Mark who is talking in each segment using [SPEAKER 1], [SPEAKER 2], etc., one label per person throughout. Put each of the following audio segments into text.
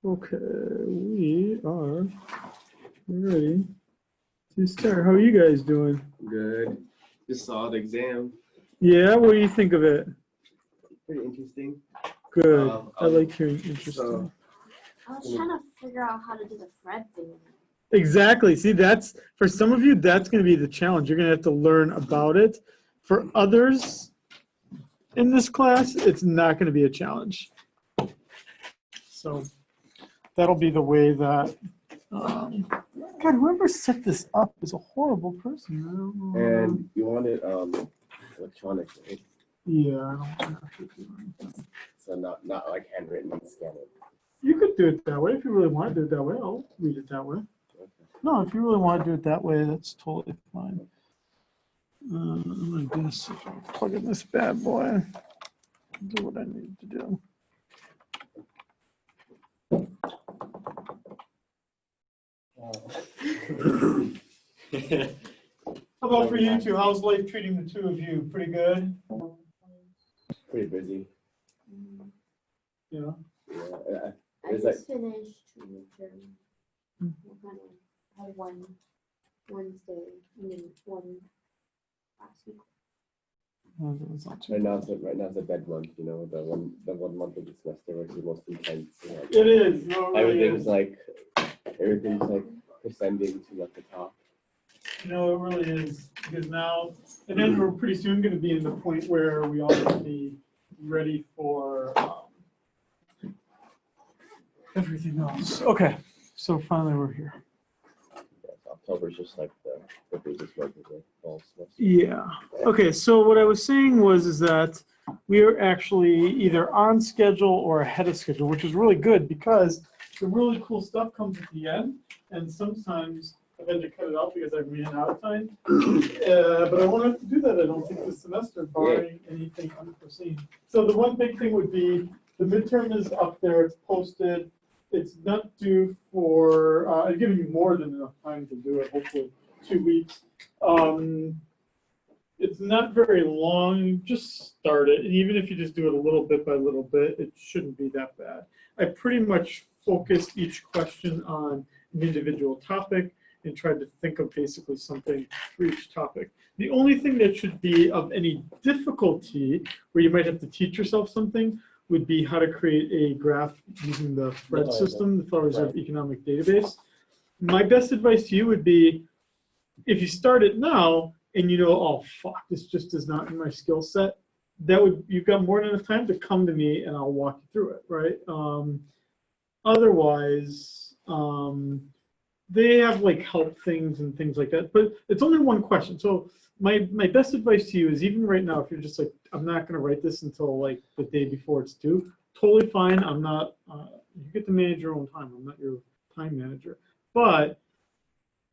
[SPEAKER 1] Okay, we are ready to start. How are you guys doing?
[SPEAKER 2] Good. Just saw the exam.
[SPEAKER 1] Yeah, what do you think of it?
[SPEAKER 2] Pretty interesting.
[SPEAKER 1] Good. I like hearing interesting.
[SPEAKER 2] So,
[SPEAKER 3] I was trying to figure out how to do the Fred thing.
[SPEAKER 1] Exactly. See, that's for some of you, that's going to be the challenge. You're going to have to learn about it. For others in this class, it's not going to be a challenge. So that'll be the way that. God, whoever set this up is a horrible person.
[SPEAKER 2] and you wanted electronic, right?
[SPEAKER 1] Yeah, I don't have to do anything.
[SPEAKER 2] So not like handwritten and scan it.
[SPEAKER 1] You could do it that way if you really want to do it that way. I'll read it that way.
[SPEAKER 2] Okay.
[SPEAKER 1] No, if you really want to do it that way, that's totally fine. Like this, if I plug in this bad boy, do what I need to do. How about for you two? How's life treating the two of you? Pretty good?
[SPEAKER 2] Pretty busy.
[SPEAKER 1] Yeah.
[SPEAKER 2] Yeah.
[SPEAKER 3] I
[SPEAKER 2] It's
[SPEAKER 3] just finished midterm.
[SPEAKER 1] Hmm.
[SPEAKER 3] I had one Wednesday, and then one last week.
[SPEAKER 2] Right now it's a dead month, you know, the one month of the semester where it's the most intense. You know,
[SPEAKER 1] It is. No, it really
[SPEAKER 2] everything's
[SPEAKER 1] is.
[SPEAKER 2] like descending to like the top.
[SPEAKER 1] No, it really is. Because now, and then we're pretty soon going to be in the point where we all have to be ready for everything else. Okay, so finally we're here.
[SPEAKER 2] Yeah, so October's just like the busiest month of the fall semester.
[SPEAKER 1] Yeah. Okay, so what I was saying is that we are actually either on schedule or ahead of schedule, which is really good because the really cool stuff comes at the end, and sometimes I've had to cut it out because I ran out of time. But I won't have to do that, I don't think, this semester, barring anything unforeseen. So the one big thing would be the midterm is up there, it's posted. It's not due for, I've given you more than enough time to do it, hopefully 2 weeks. It's not very long, just start it. And even if you just do it a little bit by little bit, it shouldn't be that bad. I pretty much focused each question on an individual topic and tried to think of basically something for each topic. The only thing that should be of any difficulty, where you might have to teach yourself something, would be how to create a graph using the FRED system, the Federal Reserve Economic Database. My best advice to you would be, if you start it now and you know, oh fuck, this just is not in my skill set, you've got more than enough time to come to me and I'll walk you through it, right? Otherwise, they have like help things and things like that, but it's only one question. So my best advice to you is, even right now, if you're just like, I'm not going to write this until like the day before it's due, totally fine. I'm not, you get to manage your own time. I'm not your time manager. But,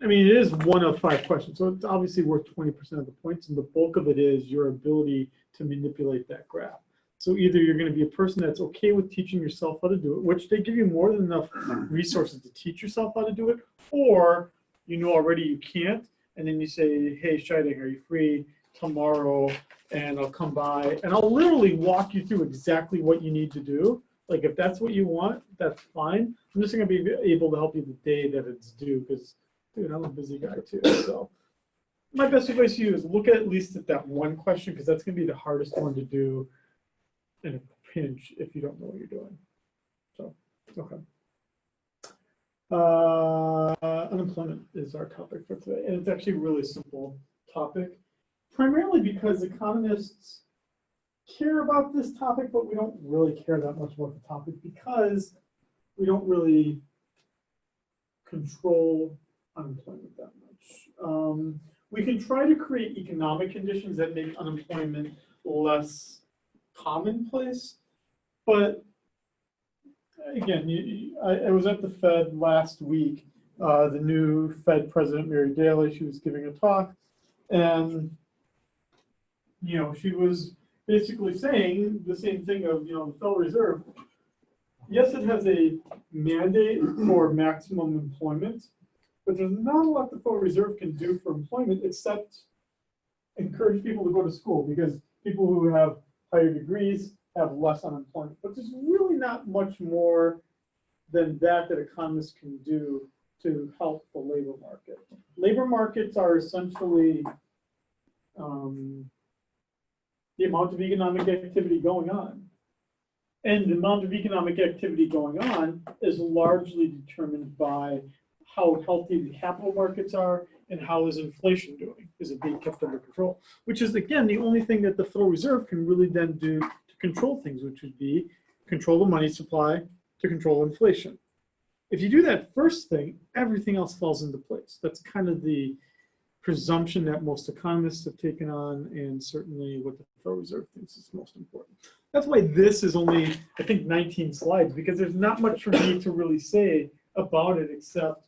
[SPEAKER 1] I mean, it is 1 of 5 questions. So it's obviously worth 20% of the points. And the bulk of it is your ability to manipulate that graph. So either you're going to be a person that's okay with teaching yourself how to do it, which they give you more than enough resources to teach yourself how to do it, or you know already you can't, and then you say, hey, Scheiding, are you free tomorrow? And I'll come by, and I'll literally walk you through exactly what you need to do. Like, if that's what you want, that's fine. I'm just going to be able to help you the day that it's due, because, dude, I'm a busy guy too. So my best advice to you is look at least at that one question, because that's going to be the hardest one to do in a pinch if you don't know what you're doing. So, okay. Unemployment is our topic for today, and it's actually a really simple topic, primarily because economists care about this topic, but we don't really care that much about the topic because we don't really control unemployment that much. We can try to create economic conditions that make unemployment less commonplace, but again, I was at the Fed last week. The new Fed president, Mary Daly, she was giving a talk, and you know, she was basically saying the same thing of, you know, the Federal Reserve. Yes, it has a mandate for maximum employment, but there's not a lot the Federal Reserve can do for employment except encourage people to go to school, because people who have higher degrees have less unemployment. But there's really not much more than that economists can do to help the labor market. Labor markets are essentially the amount of economic activity going on. And the amount of economic activity going on is largely determined by how healthy the capital markets are and how is inflation doing? Is it being kept under control? Which is, again, the only thing that the Federal Reserve can really then do to control things, which would be control the money supply to control inflation. If you do that first thing, everything else falls into place. That's kind of the presumption that most economists have taken on, and certainly what the Federal Reserve thinks is most important. That's why this is only, I think, 19 slides, because there's not much for me to really say about it except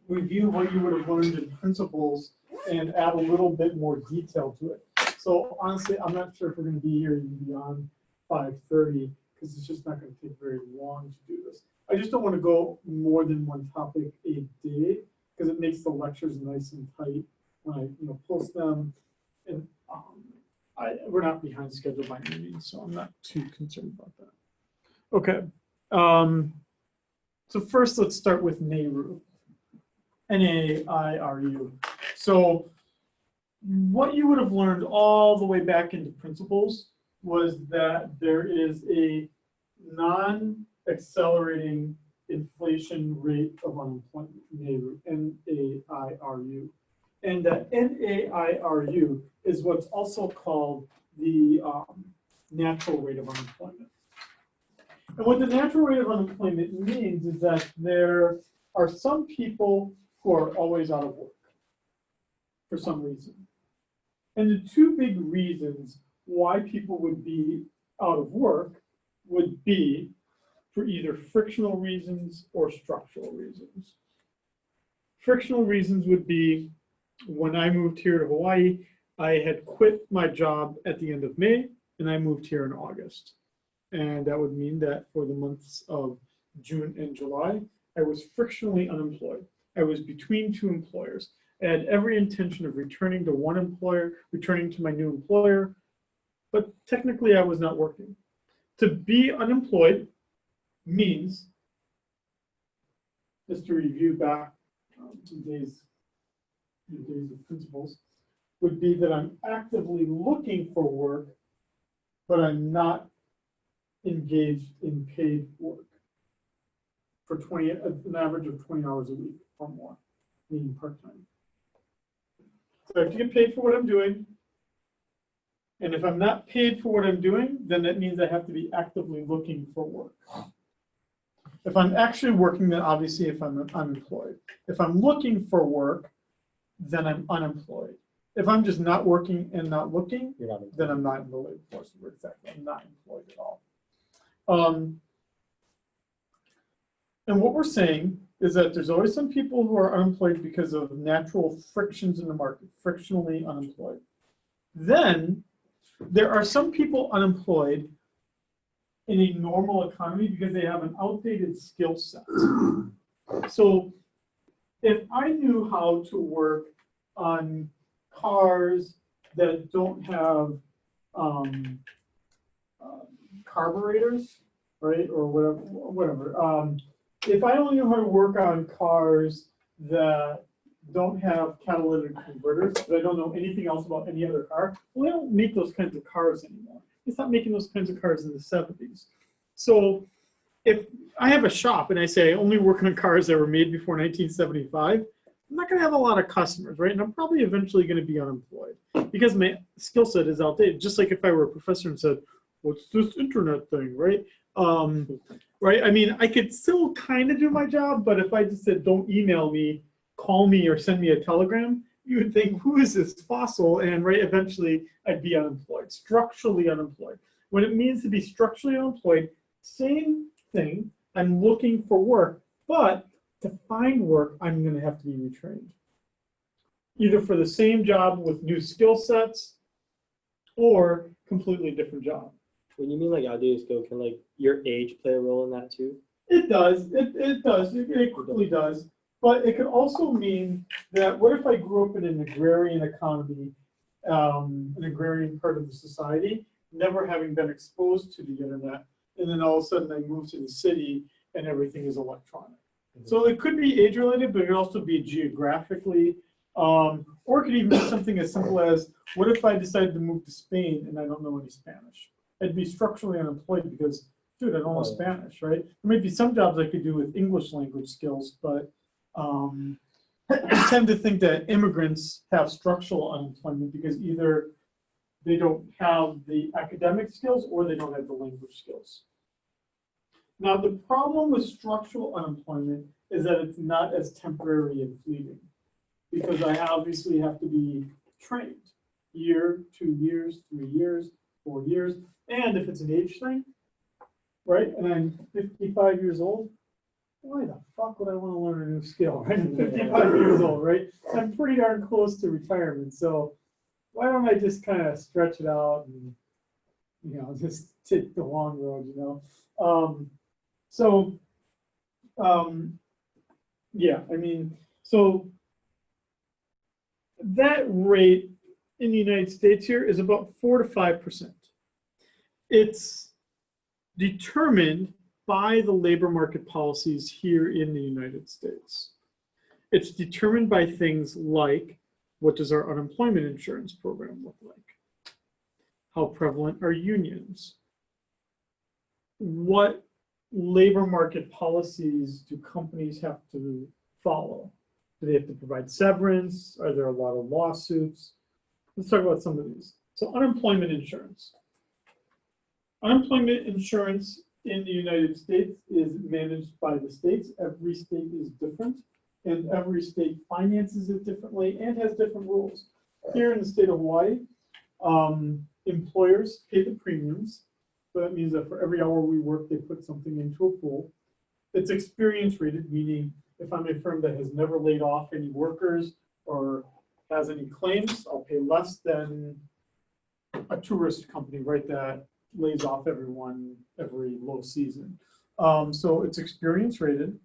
[SPEAKER 1] review what you would have learned in principles and add a little bit more detail to it. So honestly, I'm not sure if we're going to be here even beyond 5:30, because it's just not going to take very long to do this. I just don't want to go more than one topic a day, because it makes the lectures nice and tight when I post them. And we're not behind schedule by any means, so I'm not too concerned about that. Okay. So first, let's start with NAIRU. N-A-I-R-U. So what you would have learned all the way back into principles was that there is a non-accelerating inflation rate of unemployment, NAIRU, N-A-I-R-U. And that N-A-I-R-U is what's also called the natural rate of unemployment. And what the natural rate of unemployment means is that there are some people who are always out of work for some reason. And the two big reasons why people would be out of work would be for either frictional reasons or structural reasons. Frictional reasons would be when I moved here to Hawaii, I had quit my job at the end of May, and I moved here in August. And that would mean that for the months of June and July, I was frictionally unemployed. I was between two employers. I had every intention of returning to one employer, returning to my new employer, but technically I was not working. To be unemployed means, just to review back some days of principles, would be that I'm actively looking for work, but I'm not engaged in paid work for an average of 20 hours a week or more, meaning part-time. So I have to get paid for what I'm doing. And if I'm not paid for what I'm doing, then that means I have to be actively looking for work. If I'm actually working, then obviously if I'm unemployed. If I'm looking for work, then I'm unemployed. If I'm just not working and not looking, then I'm not in the labor force. Exactly, I'm not employed at all. And what we're saying is that there's always some people who are unemployed because of natural frictions in the market, frictionally unemployed. Then there are some people unemployed in a normal economy because they have an outdated skill set. So if I knew how to work on cars that don't have carburetors, right, or whatever. If I only knew how to work on cars that don't have catalytic converters, but I don't know anything else about any other car, well, they don't make those kinds of cars anymore. They stopped making those kinds of cars in the 70s. So if I have a shop and I say I only work on cars that were made before 1975, I'm not going to have a lot of customers, right? And I'm probably eventually going to be unemployed because my skill set is outdated. Just like if I were a professor and said, what's this internet thing, right? Right? I mean, I could still kind of do my job, but if I just said, don't email me, call me, or send me a telegram, you would think, who is this fossil? And right, eventually I'd be unemployed, structurally unemployed. What it means to be structurally unemployed, same thing, I'm looking for work, but to find work, I'm going to have to be retrained. Either for the same job with new skill sets or completely different job.
[SPEAKER 4] When you mean like outdated skill, can like your age play a role in that too?
[SPEAKER 1] It does. It does. It quickly does. But it could also mean that what if I grew up in an agrarian economy, an agrarian part of the society, never having been exposed to the internet, and then all of a sudden I move to the city and everything is electronic. So it could be age related, but it could also be geographically, or it could even be something as simple as, what if I decided to move to Spain and I don't know any Spanish? I'd be structurally unemployed because, dude, I don't know Spanish, right? There might be some jobs I could do with English language skills, but I tend to think that immigrants have structural unemployment because either they don't have the academic skills or they don't have the language skills. Now, the problem with structural unemployment is that it's not as temporary and fleeting because I obviously have to be trained year, 2 years, 3 years, 4 years. And if it's an age thing, right, and I'm 55 years old, why the fuck would I want to learn a new skill, right? I'm 55 years old, right? I'm pretty darn close to retirement. So why don't I just kind of stretch it out and, just take the long road, yeah, I mean, so that rate in the United States here is about 4 to 5%. It's determined by the labor market policies here in the United States. It's determined by things like, what does our unemployment insurance program look like? How prevalent are unions? What labor market policies do companies have to follow? Do they have to provide severance? Are there a lot of lawsuits? Let's talk about some of these. So unemployment insurance. Unemployment insurance in the United States is managed by the states. Every state is different, and every state finances it differently and has different rules. Here in the state of Hawaii, employers pay the premiums. So that means that for every hour we work, they put something into a pool. It's experience rated, meaning if I'm a firm that has never laid off any workers or has any claims, I'll pay less than a tourist company, right, that lays off everyone every low season. So it's experience rated.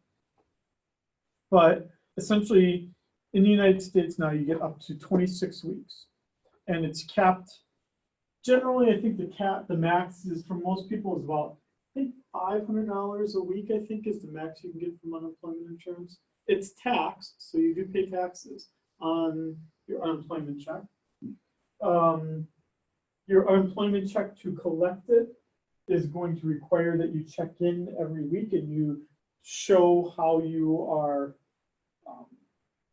[SPEAKER 1] But essentially, in the United States now, you get up to 26 weeks. And it's capped. Generally, I think the max is, for most people, is about, I think, $500 a week, I think, is the max you can get from unemployment insurance. It's taxed, so you do pay taxes on your unemployment check. Your unemployment check, to collect it, is going to require that you check in every week and you show how you are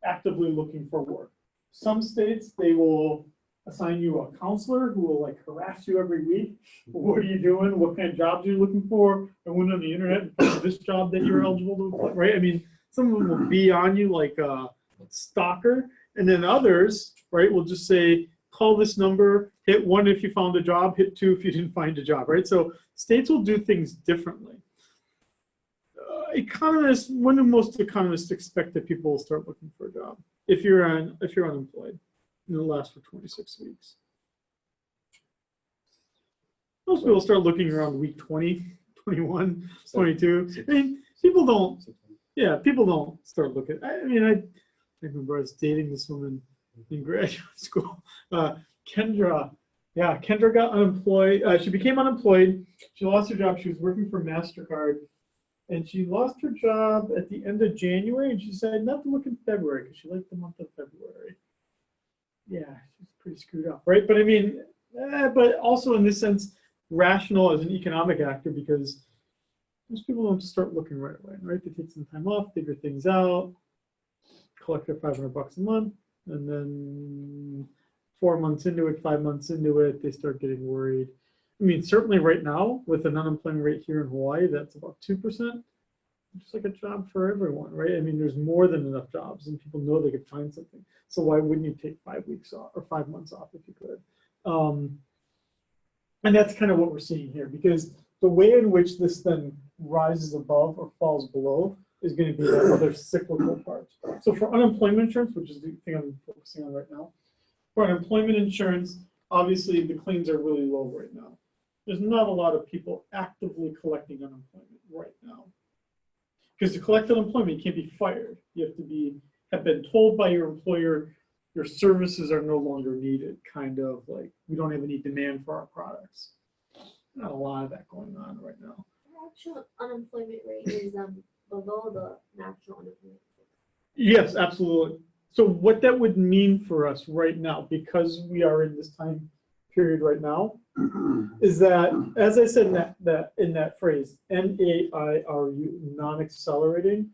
[SPEAKER 1] actively looking for work. Some states, they will assign you a counselor who will harass you every week. What are you doing? What kind of jobs are you looking for? I went on the internet and found this job that you're eligible to apply, right? I mean, some of them will be on you like a stalker, and then others, right, will just say, call this number, hit 1 if you found a job, hit 2 if you didn't find a job, right? So states will do things differently. Economists, when do most economists expect that people will start looking for a job? If you're unemployed, and it'll last for 26 weeks. Most people start looking around week 20, 21, 22. I mean, people don't start looking. I remember I was dating this woman in graduate school. Kendra got unemployed. She became unemployed. She lost her job. She was working for MasterCard. And she lost her job at the end of January, and she decided not to look in February because she liked the month of February. Yeah, she's pretty screwed up, right? But I mean, but also in this sense, rational as an economic actor, because most people don't start looking right away, right? They take some time off, figure things out, collect their $500 a month, and then 4 months into it, 5 months into it, they start getting worried. I mean, certainly right now, with an unemployment rate here in Hawaii, that's about 2%. Just like a job for everyone, right? I mean, there's more than enough jobs, and people know they could find something. So why wouldn't you take 5 weeks off or 5 months off if you could? And that's kind of what we're seeing here, because the way in which this then rises above or falls below is going to be that other cyclical part. So for unemployment insurance, which is the thing I'm focusing on right now, for unemployment insurance, obviously the claims are really low right now. There's not a lot of people actively collecting unemployment right now. Because to collect unemployment, you can't be fired. You have to have been told by your employer your services are no longer needed, kind of like we don't have any demand for our products. Not a lot of that going on right now.
[SPEAKER 3] The actual unemployment rate is below the national unemployment rate.
[SPEAKER 1] Yes, absolutely. So what that would mean for us right now, because we are in this time period right now, is that, as I said in that phrase, NAIRU, non-accelerating,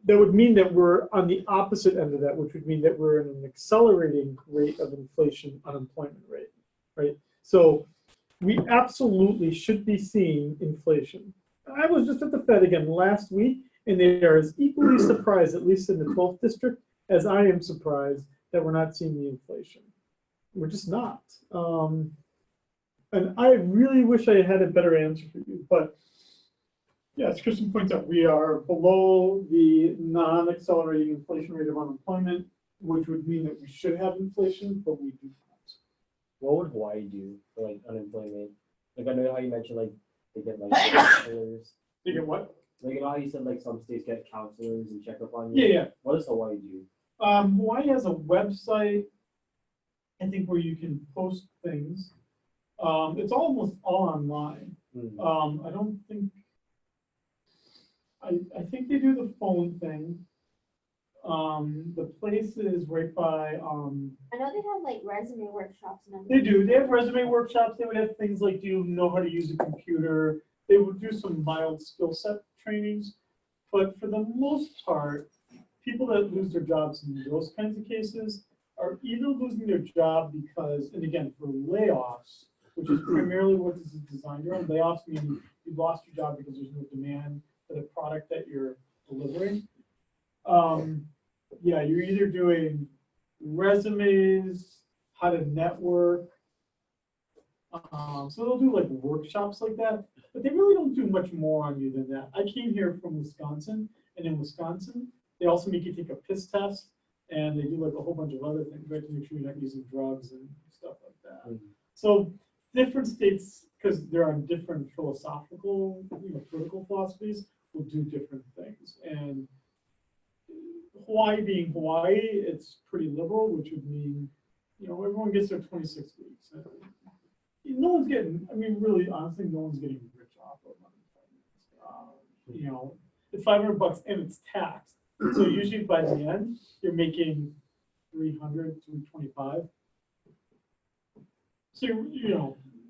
[SPEAKER 1] that would mean that we're on the opposite end of that, which would mean that we're in an accelerating rate of inflation unemployment rate, right? So we absolutely should be seeing inflation. I was just at the Fed again last week, and they are as equally surprised, at least in the 12th district, as I am surprised that we're not seeing the inflation. We're just not. And I really wish I had a better answer for you, but yeah, as Kristen points out, we are below the non-accelerating inflation rate of unemployment, which would mean that we should have inflation, but we do not.
[SPEAKER 4] What would Hawaii do for like unemployment? Like I know how you mentioned like they get like counselors.
[SPEAKER 1] You get what?
[SPEAKER 4] Like you know how you said like some states get counselors and check up on you.
[SPEAKER 1] Yeah, yeah.
[SPEAKER 4] What does Hawaii do?
[SPEAKER 1] Hawaii has a website, I think, where you can post things. It's almost all online.
[SPEAKER 4] Mm.
[SPEAKER 1] I don't think, I think they do the phone thing. The place is right by,
[SPEAKER 3] I know they have like resume workshops and
[SPEAKER 1] they
[SPEAKER 3] everything.
[SPEAKER 1] do, they have resume workshops, they would have things like, do you know how to use a computer? They would do some mild skill set trainings, but for the most part, people that lose their jobs in those kinds of cases are either losing their job because, and again, for layoffs, which is primarily what this is designed around, layoffs mean you lost your job because there's no demand for the product that you're delivering. Yeah, you're either doing resumes, how to network. So they'll do like workshops like that, but they really don't do much more on you than that. I came here from Wisconsin, and in Wisconsin, they also make you take a piss test, and they do like a whole bunch of other things, right, to make sure you're not using drugs and stuff like that.
[SPEAKER 4] Mm-hmm.
[SPEAKER 1] So different states, because they're on different philosophical, political philosophies, will do different things. And Hawaii being Hawaii, it's pretty liberal, which would mean, everyone gets their 26 weeks. No one's getting, I mean, really, honestly, no one's getting rich off of unemployment. It's $500 and it's taxed. So usually by the end, you're making 300, 325. So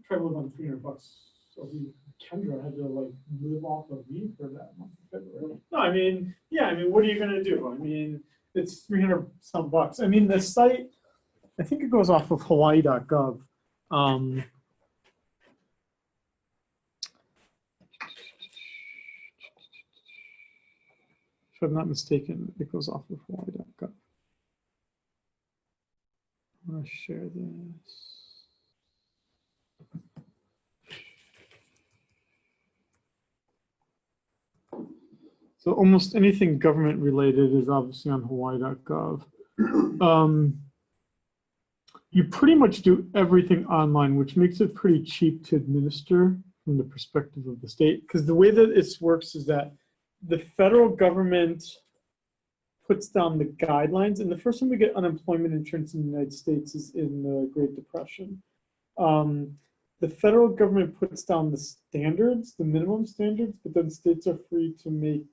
[SPEAKER 1] try to live on $300. So Kendra had to like live off of me for that month of February. No, I mean, yeah, I mean, what are you gonna do? I mean, it's 300 some bucks. I mean, the site, I think it goes off of Hawaii.gov. If I'm not mistaken, it goes off of Hawaii.gov. I'm gonna share this. So almost anything government related is obviously on Hawaii.gov. You pretty much do everything online, which makes it pretty cheap to administer from the perspective of the state. Because the way that it works is that the federal government puts down the guidelines, and the first time we get unemployment insurance in the United States is in the Great Depression. The federal government puts down the standards, the minimum standards, but then states are free to make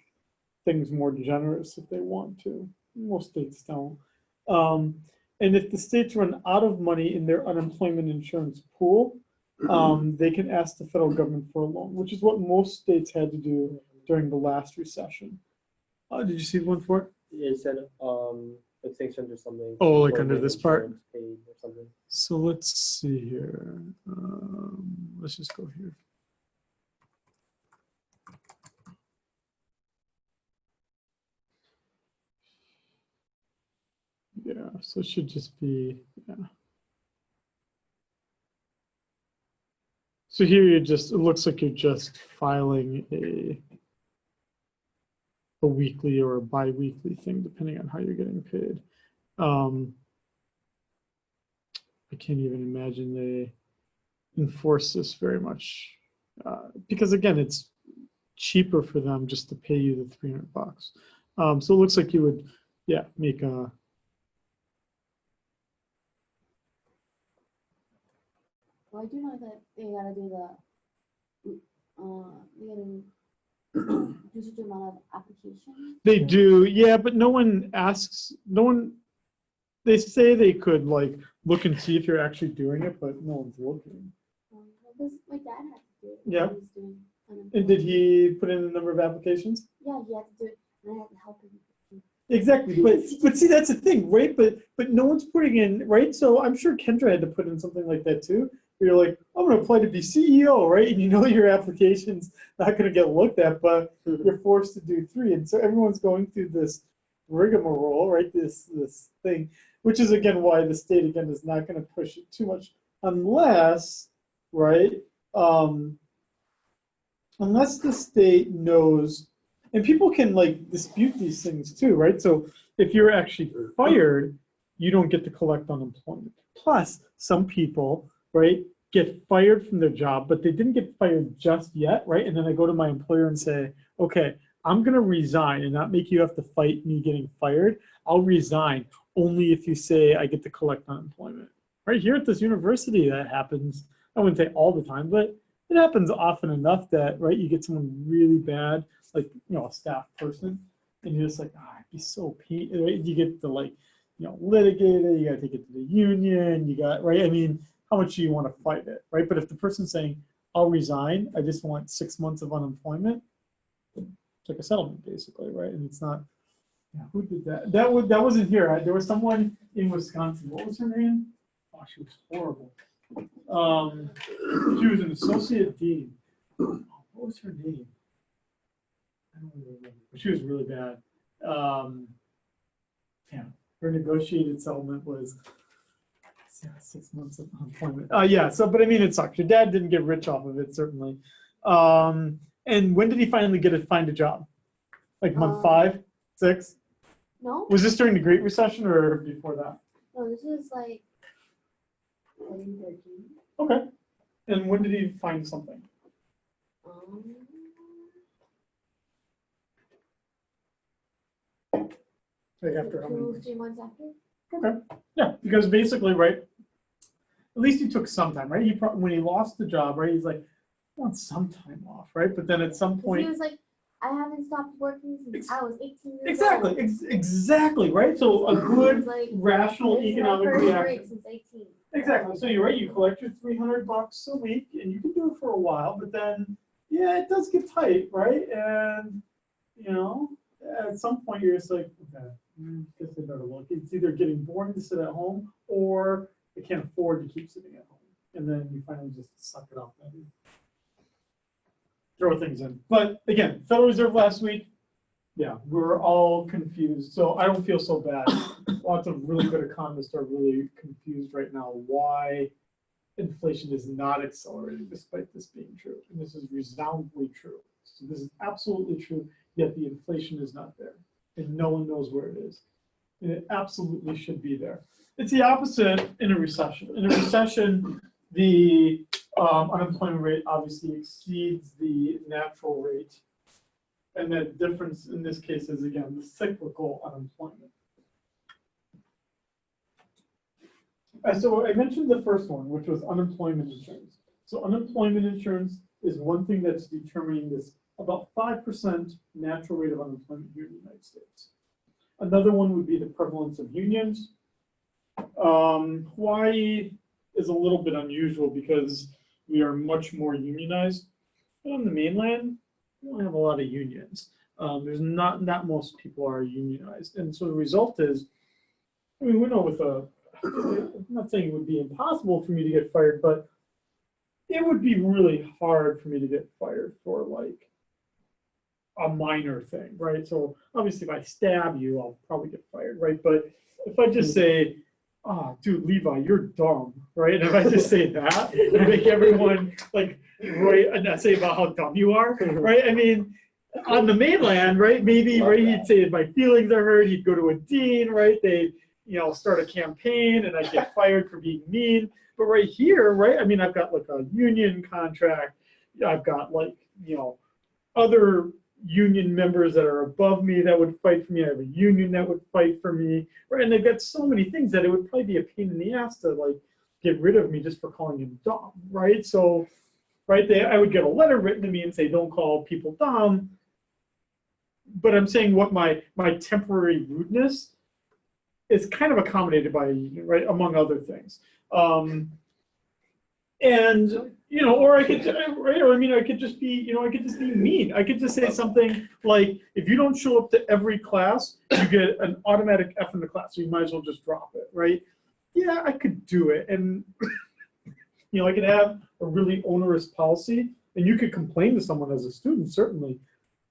[SPEAKER 1] things more generous if they want to. Most states don't. And if the states run out of money in their unemployment insurance pool, they can ask the federal government for a loan, which is what most states had to do during the last recession. Did you see the one for it?
[SPEAKER 4] It said like 600 something.
[SPEAKER 1] Oh, like under this part?
[SPEAKER 4] Paid or something.
[SPEAKER 1] So let's see here. Let's just go here. Yeah, so it should just be, yeah. So here it looks like you're just filing a weekly or a bi-weekly thing, depending on how you're getting paid. I can't even imagine they enforce this very much because again, it's cheaper for them just to pay you the $300. So it looks like you would, yeah, make a.
[SPEAKER 3] Well, I do know that they gotta do they gotta do such amount of applications.
[SPEAKER 1] They do, yeah, but no one asks, no one, they say they could like look and see if you're actually doing it, but no one's looking.
[SPEAKER 3] Because my dad had to do it.
[SPEAKER 1] Yeah.
[SPEAKER 3] He was doing
[SPEAKER 1] And did he put in a number of applications?
[SPEAKER 3] Yeah, he had to do it, and I had to help him.
[SPEAKER 1] Exactly, but see, that's the thing, right? But no one's putting in, right? So I'm sure Kendra had to put in something like that too. Where you're like, I'm gonna apply to be CEO, right? And you know your application's not gonna get looked at, but you're forced to do 3. And so everyone's going through this rigmarole, right? This thing, which is again why the state again is not gonna push it too much unless, right? Unless the state knows. And people can like dispute these things too, right? So if you're actually fired, you don't get to collect unemployment. Plus, some people, right, get fired from their job, but they didn't get fired just yet, right? And then I go to my employer and say, okay, I'm gonna resign and not make you have to fight me getting fired. I'll resign only if you say I get to collect unemployment. Right here at this university, that happens. I wouldn't say all the time, but it happens often enough that, right, you get someone really bad, like, you know, a staff person, and you're just like, it'd be so painful. Right? You get to like, you know, litigate it, you gotta take it to the union, you got, right? I mean, how much do you want to fight it, right? But if the person's saying, I'll resign, I just want 6 months of unemployment, it's like a settlement basically, right? And it's not, yeah, who did that? That wasn't here. There was someone in Wisconsin. What was her name? Oh, she was horrible. She was an associate dean. What was her name? I don't really remember. But she was really bad. Yeah, her negotiated settlement was 6 months of unemployment. Yeah. So, but I mean, it sucks. Your dad didn't get rich off of it, certainly. And when did he finally find a job? Like month 5, 6?
[SPEAKER 3] No.
[SPEAKER 1] Was this during the Great Recession or before that?
[SPEAKER 3] No, this was like 2013.
[SPEAKER 1] Okay. And when did he find something? Like after how many
[SPEAKER 3] 2 or
[SPEAKER 1] months?
[SPEAKER 3] 3 months after.
[SPEAKER 1] Okay. Yeah, because basically, right, at least he took some time, right? He when he lost the job, right, he's like, I want some time off, right? But then at some
[SPEAKER 3] 'Cause
[SPEAKER 1] point,
[SPEAKER 3] he was like, I haven't stopped working since I was 18 years
[SPEAKER 1] exactly,
[SPEAKER 3] old.
[SPEAKER 1] exactly, right? So a good,
[SPEAKER 3] Like,
[SPEAKER 1] rational
[SPEAKER 3] This is my
[SPEAKER 1] economic
[SPEAKER 3] first
[SPEAKER 1] reaction.
[SPEAKER 3] break since 18.
[SPEAKER 1] Exactly. So you're right. You collect your $300 a week, and you can do it for a while. But then, yeah, it does get tight, right? And you know, at some point, you're just like, okay, guess I better look. It's either getting boring to sit at home, or I can't afford to keep sitting at home. And then you finally just suck it up and throw things in. But again, Federal Reserve last week, yeah, we're all confused. So I don't feel so bad. Lots of really good economists are really confused right now why inflation is not accelerating despite this being true. And this is resoundingly true. So this is absolutely true, yet the inflation is not there. And no one knows where it is. And it absolutely should be there. It's the opposite in a recession. In a recession, the unemployment rate obviously exceeds the natural rate. And the difference in this case is, again, the cyclical unemployment. So I mentioned the first one, which was unemployment insurance. So unemployment insurance is one thing that's determining this about 5% natural rate of unemployment here in the United States. Another one would be the prevalence of unions. Hawaii is a little bit unusual because we are much more unionized. But on the mainland, we don't have a lot of unions. There's not most people are unionized. And so the result is, I mean, we know with I'm not saying it would be impossible for me to get fired, but it would be really hard for me to get fired for like a minor thing, right? So obviously if I stab you, I'll probably get fired, right? But if I just say, oh, dude, Levi, you're dumb, right? And if I just say that and make everyone like write an essay about how dumb you are, right? I mean, on the mainland, right? Maybe, right, he'd say my feelings are hurt, he'd go to a dean, right? They, you know, start a campaign and I get fired for being mean. But right here, right, I mean, I've got like a union contract. I've got like, you know, other union members that are above me that would fight for me. I have a union that would fight for me, right? And they've got so many things that it would probably be a pain in the ass to like get rid of me just for calling him dumb, right? So, right, I would get a letter written to me and say, don't call people dumb. But I'm saying what my temporary rudeness is kind of accommodated by a union, right, among other things. And or I could, right? Or I mean, I could just be, I could just be mean. I could just say something like, if you don't show up to every class, you get an automatic F in the class, so you might as well just drop it, right? Yeah, I could do it, and I could have a really onerous policy, and you could complain to someone as a student, certainly.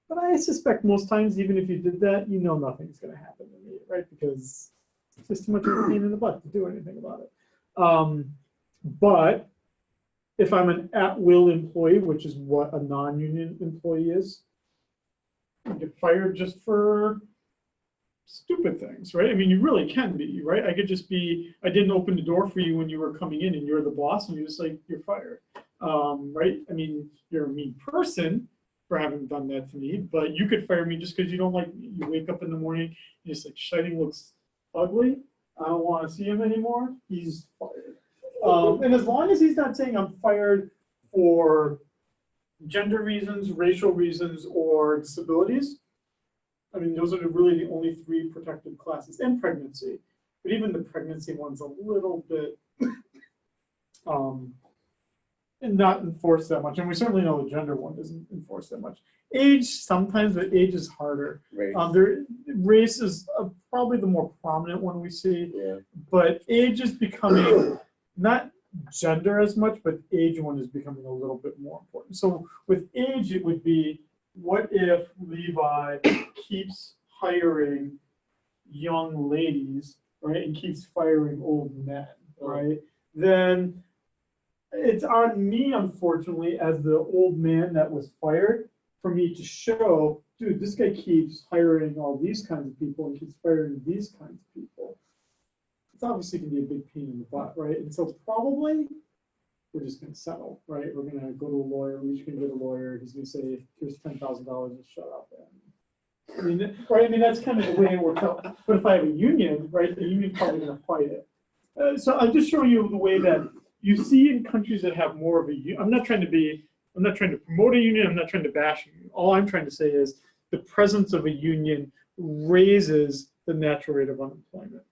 [SPEAKER 1] But I suspect most times, even if you did that, nothing's going to happen to me, right? Because it's just too much of a pain in the butt to do anything about it. But if I'm an at-will employee, which is what a non-union employee is, I get fired just for stupid things, right? I mean, you really can be, right? I could just be, I didn't open the door for you when you were coming in and you're the boss and you're just like, you're fired, right? I mean, you're a mean person for having done that to me, but you could fire me just because you don't like me. You wake up in the morning and just like, Shining looks ugly. I don't want to see him anymore. He's fired. And as long as he's not saying I'm fired for gender reasons, racial reasons, or disabilities, I mean, those are really the only 3 protected classes, and pregnancy. But even the pregnancy one's a little bit and not enforced that much. And we certainly know the gender one isn't enforced that much. Age sometimes, but age is harder. Race is probably the more prominent one we see.
[SPEAKER 2] Yeah.
[SPEAKER 1] But age is becoming not gender as much, but age one is becoming a little bit more important. So with age, it would be, what if Levi keeps hiring young ladies, right, and keeps firing old men, right? Then it's on me, unfortunately, as the old man that was fired, for me to show, dude, this guy keeps hiring all these kinds of people and keeps firing these kinds of people. It's obviously going to be a big pain in the butt, right? And so probably we're just going to settle, right? We're going to go to a lawyer. We're each going to get a lawyer. He's going to say, here's $10,000 and shut up. I mean, right? I mean, that's kind of the way it works out. But if I have a union, right, the union's probably going to fight it. So I'm just showing you the way that you see in countries that have more of a union. I'm not trying to promote a union. I'm not trying to bash a union. All I'm trying to say is the presence of a union raises the natural rate of unemployment.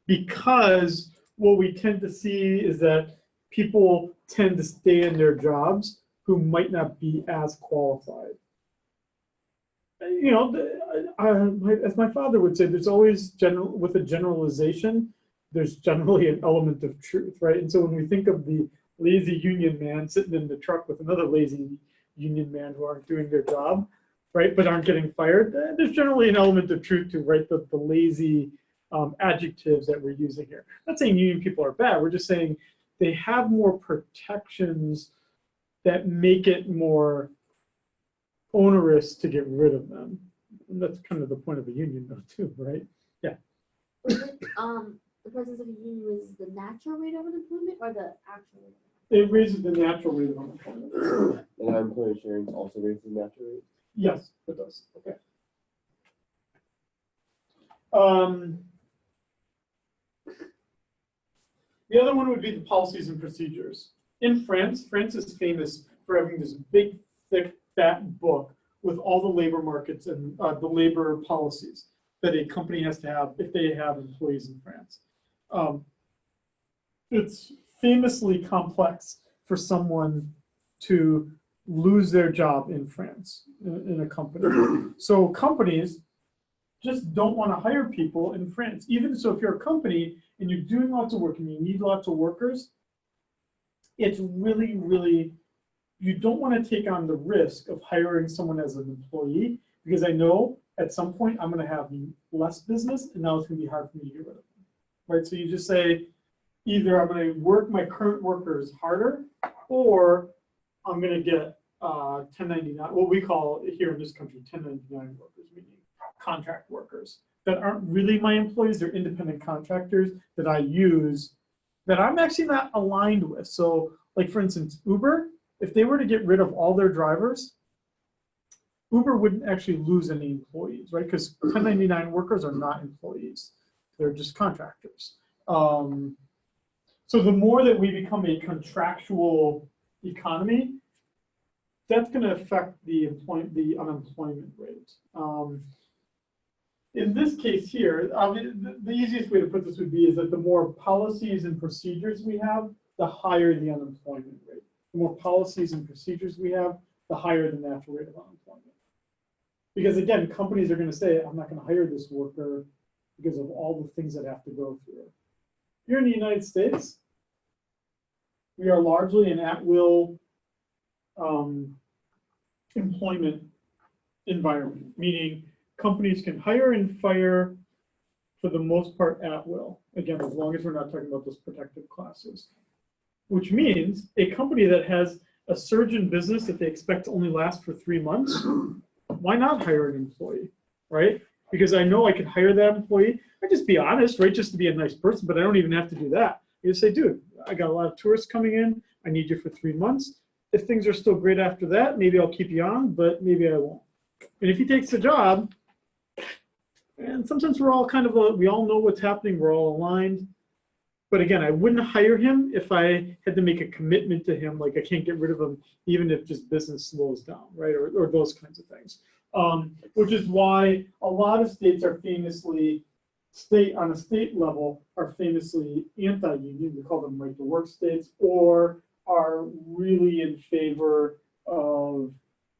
[SPEAKER 1] Because what we tend to see is that people tend to stay in their jobs who might not be as qualified. As my father would say, there's always with a generalization, there's generally an element of truth, right? And so when we think of the lazy union man sitting in the truck with another lazy union man who aren't doing their job, right, but aren't getting fired, there's generally an element of truth to, right, the lazy adjectives that we're using here. I'm not saying union people are bad. We're just saying they have more protections that make it more onerous to get rid of them. And that's kind of the point of a union, though, too, right? Yeah.
[SPEAKER 3] The presence of a union is the natural rate of unemployment or the actual rate?
[SPEAKER 1] It raises the natural rate of unemployment.
[SPEAKER 2] And unemployment insurance also raises the natural rate?
[SPEAKER 1] Yes, it does. Okay. The other one would be the policies and procedures. In France, France is famous for having this big, thick, fat book with all the labor markets and the labor policies that a company has to have if they have employees in France. It's famously complex for someone to lose their job in France, in a company. So companies just don't want to hire people in France. Even so, if you're a company and you're doing lots of work and you need lots of workers, it's really, really, you don't want to take on the risk of hiring someone as an employee, because I know at some point I'm going to have less business and now it's going to be hard for me to get rid of them, right? So you just say, either I'm going to work my current workers harder, or I'm going to get 1099, what we call here in this country, 1099 workers, meaning contract workers that aren't really my employees. They're independent contractors that I use that I'm actually not aligned with. So like, for instance, Uber, if they were to get rid of all their drivers, Uber wouldn't actually lose any employees, right? Because 1099 workers are not employees. They're just contractors. So the more that we become a contractual economy, that's going to affect the unemployment rate. In this case here, the easiest way to put this would be is that the more policies and procedures we have, the higher the unemployment rate. The more policies and procedures we have, the higher the natural rate of unemployment. Because again, companies are going to say, I'm not going to hire this worker because of all the things that have to go through. Here in the United States, we are largely an at-will employment environment, meaning companies can hire and fire for the most part at will. Again, as long as we're not talking about those protected classes, which means a company that has a surge in business that they expect to only last for 3 months, why not hire an employee, right? Because I know I could hire that employee. I just be honest, right? Just to be a nice person, but I don't even have to do that. You just say, dude, I got a lot of tourists coming in. I need you for 3 months. If things are still great after that, maybe I'll keep you on, but maybe I won't. And if he takes the job, and sometimes we're all kind of, we all know what's happening. We're all aligned. But again, I wouldn't hire him if I had to make a commitment to him, like I can't get rid of him even if just business slows down, right? Or those kinds of things. Which is why a lot of states are famously, on a state level, are famously anti-union. We call them right-to-work states, or are really in favor of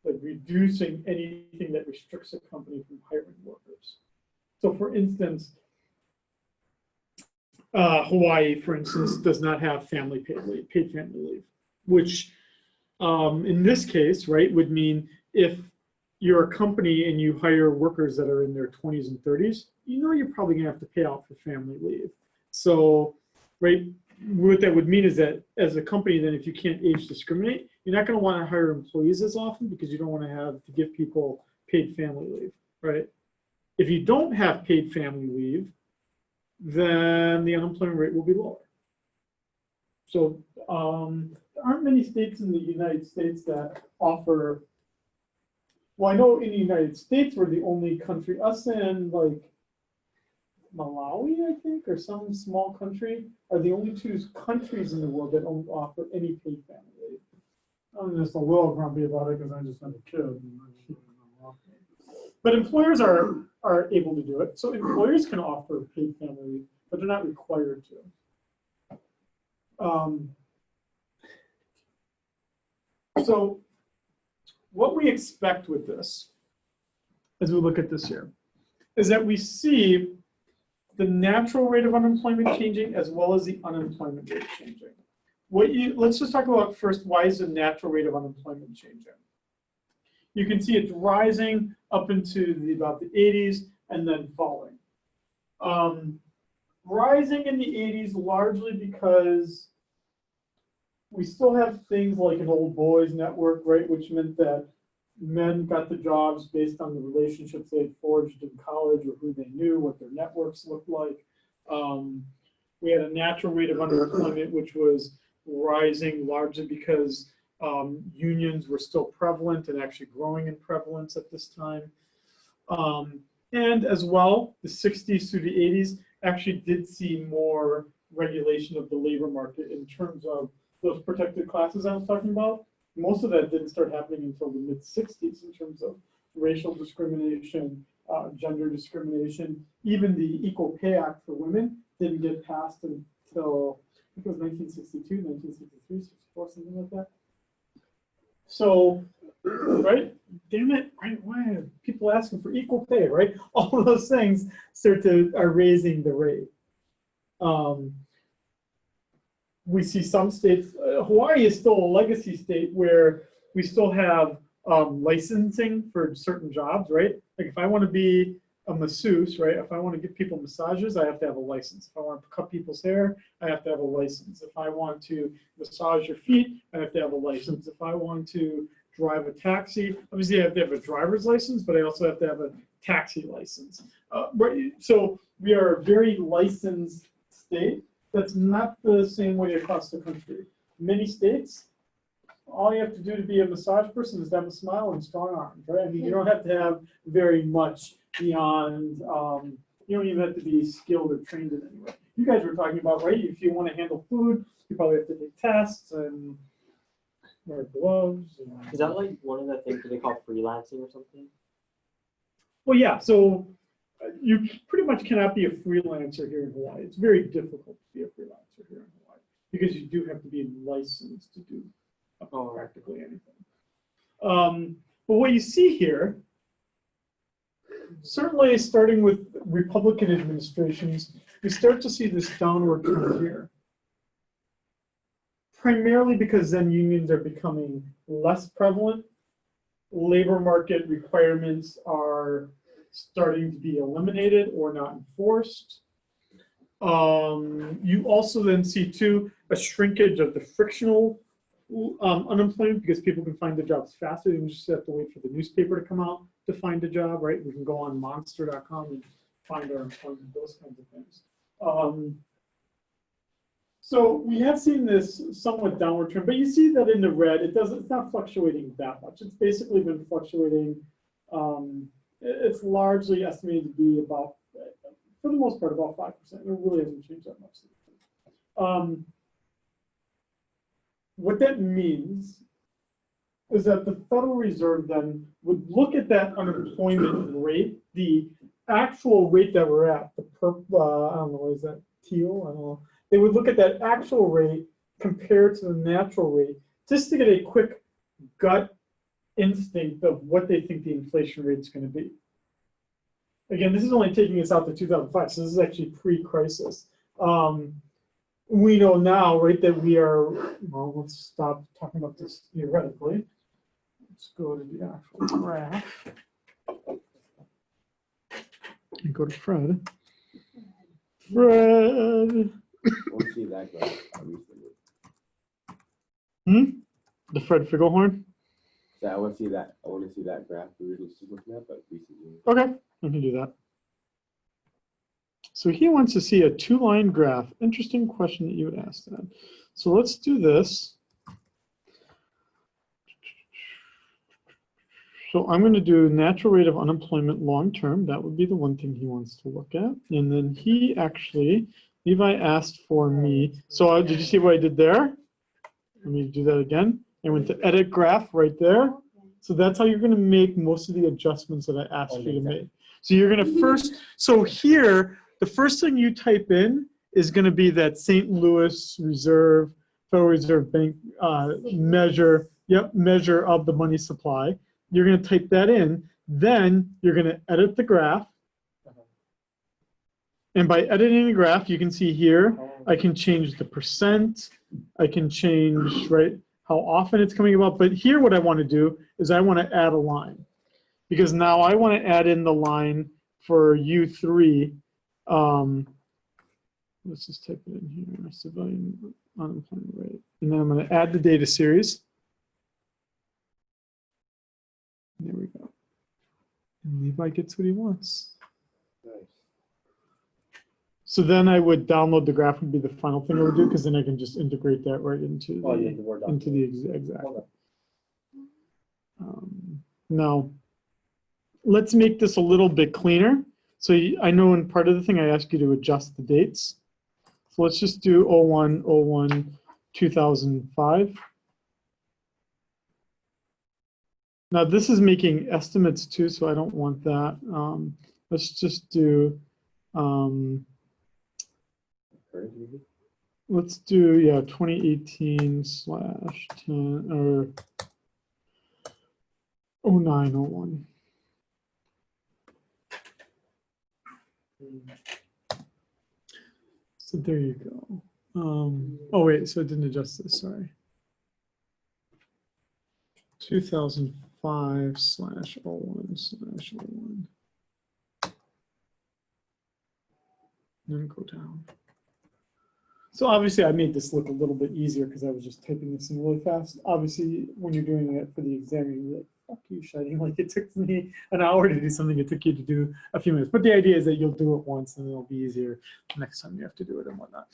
[SPEAKER 1] like reducing anything that restricts a company from hiring workers. So for instance, Hawaii, for instance, does not have paid family leave, which in this case, right, would mean if you're a company and you hire workers that are in their 20s and 30s, you know you're probably going to have to pay out for family leave. So, right, what that would mean is that as a company, then if you can't age discriminate, you're not going to want to hire employees as often because you don't want to have to give people paid family leave, right? If you don't have paid family leave, then the unemployment rate will be lower. So there aren't many states in the United States that offer, well, I know in the United States we're the only country, us and like Malawi, I think, or some small country, are the only 2 countries in the world that don't offer any paid family leave. I'm just a little grumpy about it because I just had a kid. But employers are able to do it. So employers can offer paid family leave, but they're not required to. So what we expect with this, as we look at this here, is that we see the natural rate of unemployment changing as well as the unemployment rate changing. Let's just talk about first, why is the natural rate of unemployment changing? You can see it's rising up into about the 80s and then falling. Rising in the 80s largely because we still have things like an old boys network, right, which meant that men got the jobs based on the relationships they had forged in college or who they knew, what their networks looked like. We had a natural rate of unemployment, which was rising largely because unions were still prevalent and actually growing in prevalence at this time. And as well, the 60s through the 80s actually did see more regulation of the labor market in terms of those protected classes I was talking about. Most of that didn't start happening until the mid-60s in terms of racial discrimination, gender discrimination. Even the Equal Pay Act for women didn't get passed until, I think it was 1962, 1963, 64, something like that. So, right, damn it, right, why are people asking for equal pay, right? All of those things are raising the rate. We see some states, Hawaii is still a legacy state where we still have licensing for certain jobs, right? Like if I want to be a masseuse, right? If I want to give people massages, I have to have a license. If I want to cut people's hair, I have to have a license. If I want to massage your feet, I have to have a license. If I want to drive a taxi, obviously I have to have a driver's license, but I also have to have a taxi license. So we are a very licensed state. That's not the same way across the country. Many states, all you have to do to be a massage person is have a smile and strong arms, right? I mean, you don't have to have very much beyond, you don't even have to be skilled or trained in any way. you guys were talking about, right? If you want to handle food, you probably have to take tests and wear gloves.
[SPEAKER 4] Is that like one of the things that they call freelancing or something?
[SPEAKER 1] Well, yeah. So you pretty much cannot be a freelancer here in Hawaii. It's very difficult to be a freelancer here in Hawaii because you do have to be licensed to do practically anything. But what you see here, certainly starting with Republican administrations, we start to see this downward trend here. Primarily because then unions are becoming less prevalent. Labor market requirements are starting to be eliminated or not enforced. You also then see too a shrinkage of the frictional unemployment because people can find the jobs faster. You just have to wait for the newspaper to come out to find a job, right? We can go on monster.com and find our employment, those kinds of things. So we have seen this somewhat downward trend, but you see that in the red, it's not fluctuating that much. It's basically been fluctuating. It's largely estimated to be about, for the most part, about 5%. It really hasn't changed that much. What that means is that the Federal Reserve then would look at that unemployment rate, the actual rate that we're at, the purple, I don't know, is that teal? I don't know. They would look at that actual rate compared to the natural rate just to get a quick gut instinct of what they think the inflation rate is going to be. Again, this is only taking us out to 2005, so this is actually pre-crisis. We know now, right, that we are, well, let's stop talking about this theoretically. Let's go to the actual graph. And go to Fred. Fred.
[SPEAKER 2] I want to see that graph recently.
[SPEAKER 1] The Fred Figglehorn?
[SPEAKER 2] Yeah, I want to see that. I want to see that graph we were just looking at, but recently.
[SPEAKER 1] Okay, I can do that. So he wants to see a two-line graph. Interesting question that you would ask that. So let's do this. So I'm going to do natural rate of unemployment long-term. That would be the one thing he wants to look at. And then he actually, Levi asked for me. So did you see what I did there? Let me do that again. I went to edit graph right there. So that's how you're going to make most of the adjustments that I asked you to make. So you're going to first, so here, the first thing you type in is going to be that St. Louis Reserve, Federal Reserve Bank measure, measure of the money supply. You're going to type that in. Then you're going to edit the graph. And by editing the graph, you can see here, I can change the percent. I can change, right, how often it's coming about. But here what I want to do is I want to add a line. Because now I want to add in the line for U3. Let's just type it in here, civilian unemployment rate. And then I'm going to add the data series. There we go. And Levi gets what he wants.
[SPEAKER 2] Nice.
[SPEAKER 1] So then I would download the graph would be the final thing I would do because then I can just integrate that right into the exact. Now, let's make this a little bit cleaner. So I know in part of the thing I asked you to adjust the dates. So let's just do 01/01/2005. Now this is making estimates too, so I don't want that. Let's just do, let's do, 2018/10 or 09/01. So there you go. Oh wait, so it didn't adjust this, sorry. 2005/01/01. Then go down. So obviously I made this look a little bit easier because I was just typing this in really fast. Obviously, when you're doing it for the exam, you're like, fuck you, Shiny. Like it took me an hour to do something it took you to do a few minutes. But the idea is that you'll do it once and it'll be easier next time you have to do it and whatnot.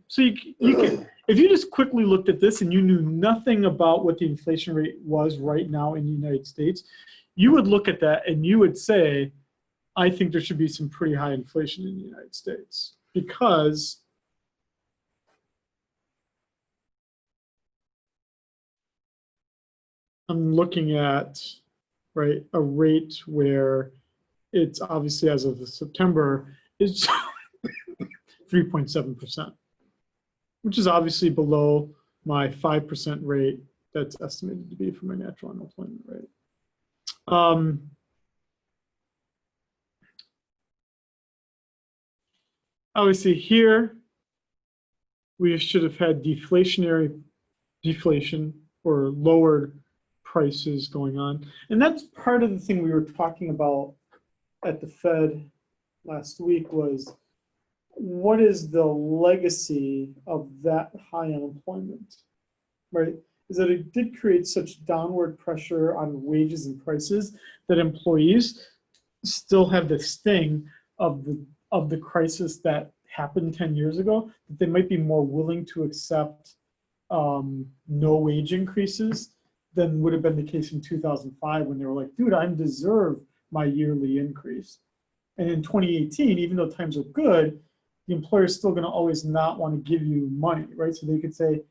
[SPEAKER 1] So you can, if you just quickly looked at this and you knew nothing about what the inflation rate was right now in the United States, you would look at that and you would say, I think there should be some pretty high inflation in the United States. because I'm looking at, right, a rate where it's obviously as of September is 3.7%, which is obviously below my 5% rate that's estimated to be for my natural unemployment rate. Obviously here, we should have had deflation or lowered prices going on. And that's part of the thing we were talking about at the Fed last week was, what is the legacy of that high unemployment, right? Is that it did create such downward pressure on wages and prices that employees still have this sting of the crisis that happened 10 years ago, that they might be more willing to accept no wage increases than would have been the case in 2005 when they were like, dude, I deserve my yearly increase. And in 2018, even though times are good, the employer is still going to always not want to give you money, right? So they could say,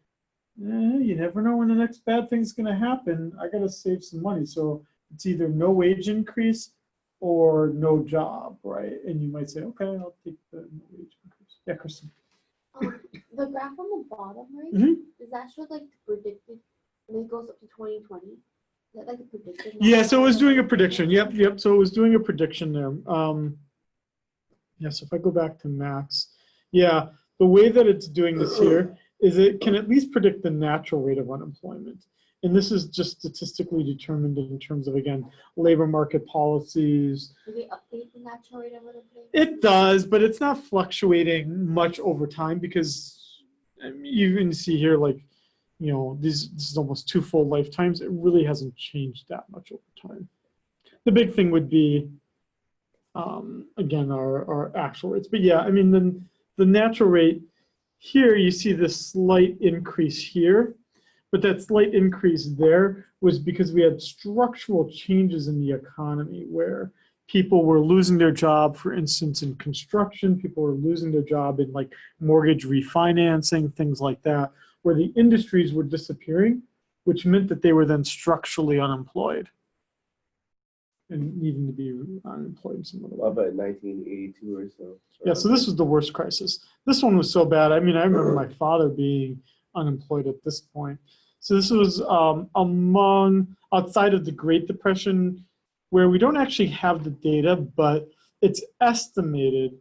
[SPEAKER 1] you never know when the next bad thing's going to happen. I got to save some money. So it's either no wage increase or no job, right? And you might say, okay, I'll take the no wage increase. Yeah, Kristen.
[SPEAKER 3] The graph on the bottom, right? Does that show like the predicted, and it goes up to 2020? Is that like the predicted?
[SPEAKER 1] Yeah, so it was doing a prediction. Yep. So it was doing a prediction there. Yes, if I go back to Max, yeah, the way that it's doing this here is it can at least predict the natural rate of unemployment. And this is just statistically determined in terms of, again, labor market policies.
[SPEAKER 3] Do they update the natural rate of unemployment?
[SPEAKER 1] It does, but it's not fluctuating much over time because you can see here, like, you know, this is almost 2 full lifetimes. It really hasn't changed that much over time. The big thing would be, again, our actual rates. But yeah, I mean, then the natural rate here, you see this slight increase here, but that slight increase there was because we had structural changes in the economy where people were losing their job, for instance, in construction, people were losing their job in like mortgage refinancing, things like that, where the industries were disappearing, which meant that they were then structurally unemployed and needing to be unemployed in some other way.
[SPEAKER 2] What about 1982 or so?
[SPEAKER 1] Yeah, so this was the worst crisis. This one was so bad. I mean, I remember my father being unemployed at this point. So this was outside of the Great Depression, where we don't actually have the data, but it's estimated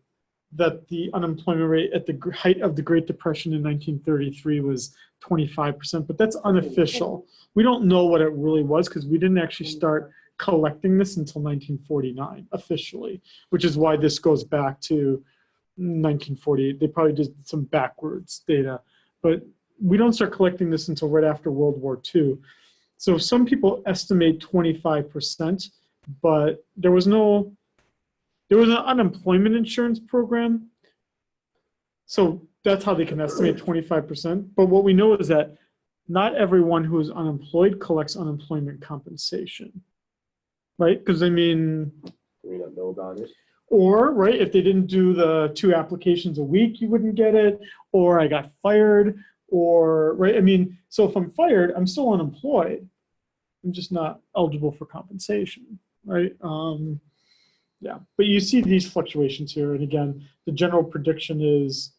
[SPEAKER 1] that the unemployment rate at the height of the Great Depression in 1933 was 25%, but that's unofficial. We don't know what it really was because we didn't actually start collecting this until 1949 officially, which is why this goes back to 1948. They probably did some backwards data, but we don't start collecting this until right after World War II. So some people estimate 25%, but there was an unemployment insurance program. So that's how they can estimate 25%. But what we know is that not everyone who is unemployed collects unemployment compensation, right? Because I mean,
[SPEAKER 2] we don't know about it.
[SPEAKER 1] Or, right, if they didn't do the 2 applications a week, you wouldn't get it. Or I got fired. Or, right, I mean, so if I'm fired, I'm still unemployed. I'm just not eligible for compensation, right? Yeah, but you see these fluctuations here. And again, the general prediction is,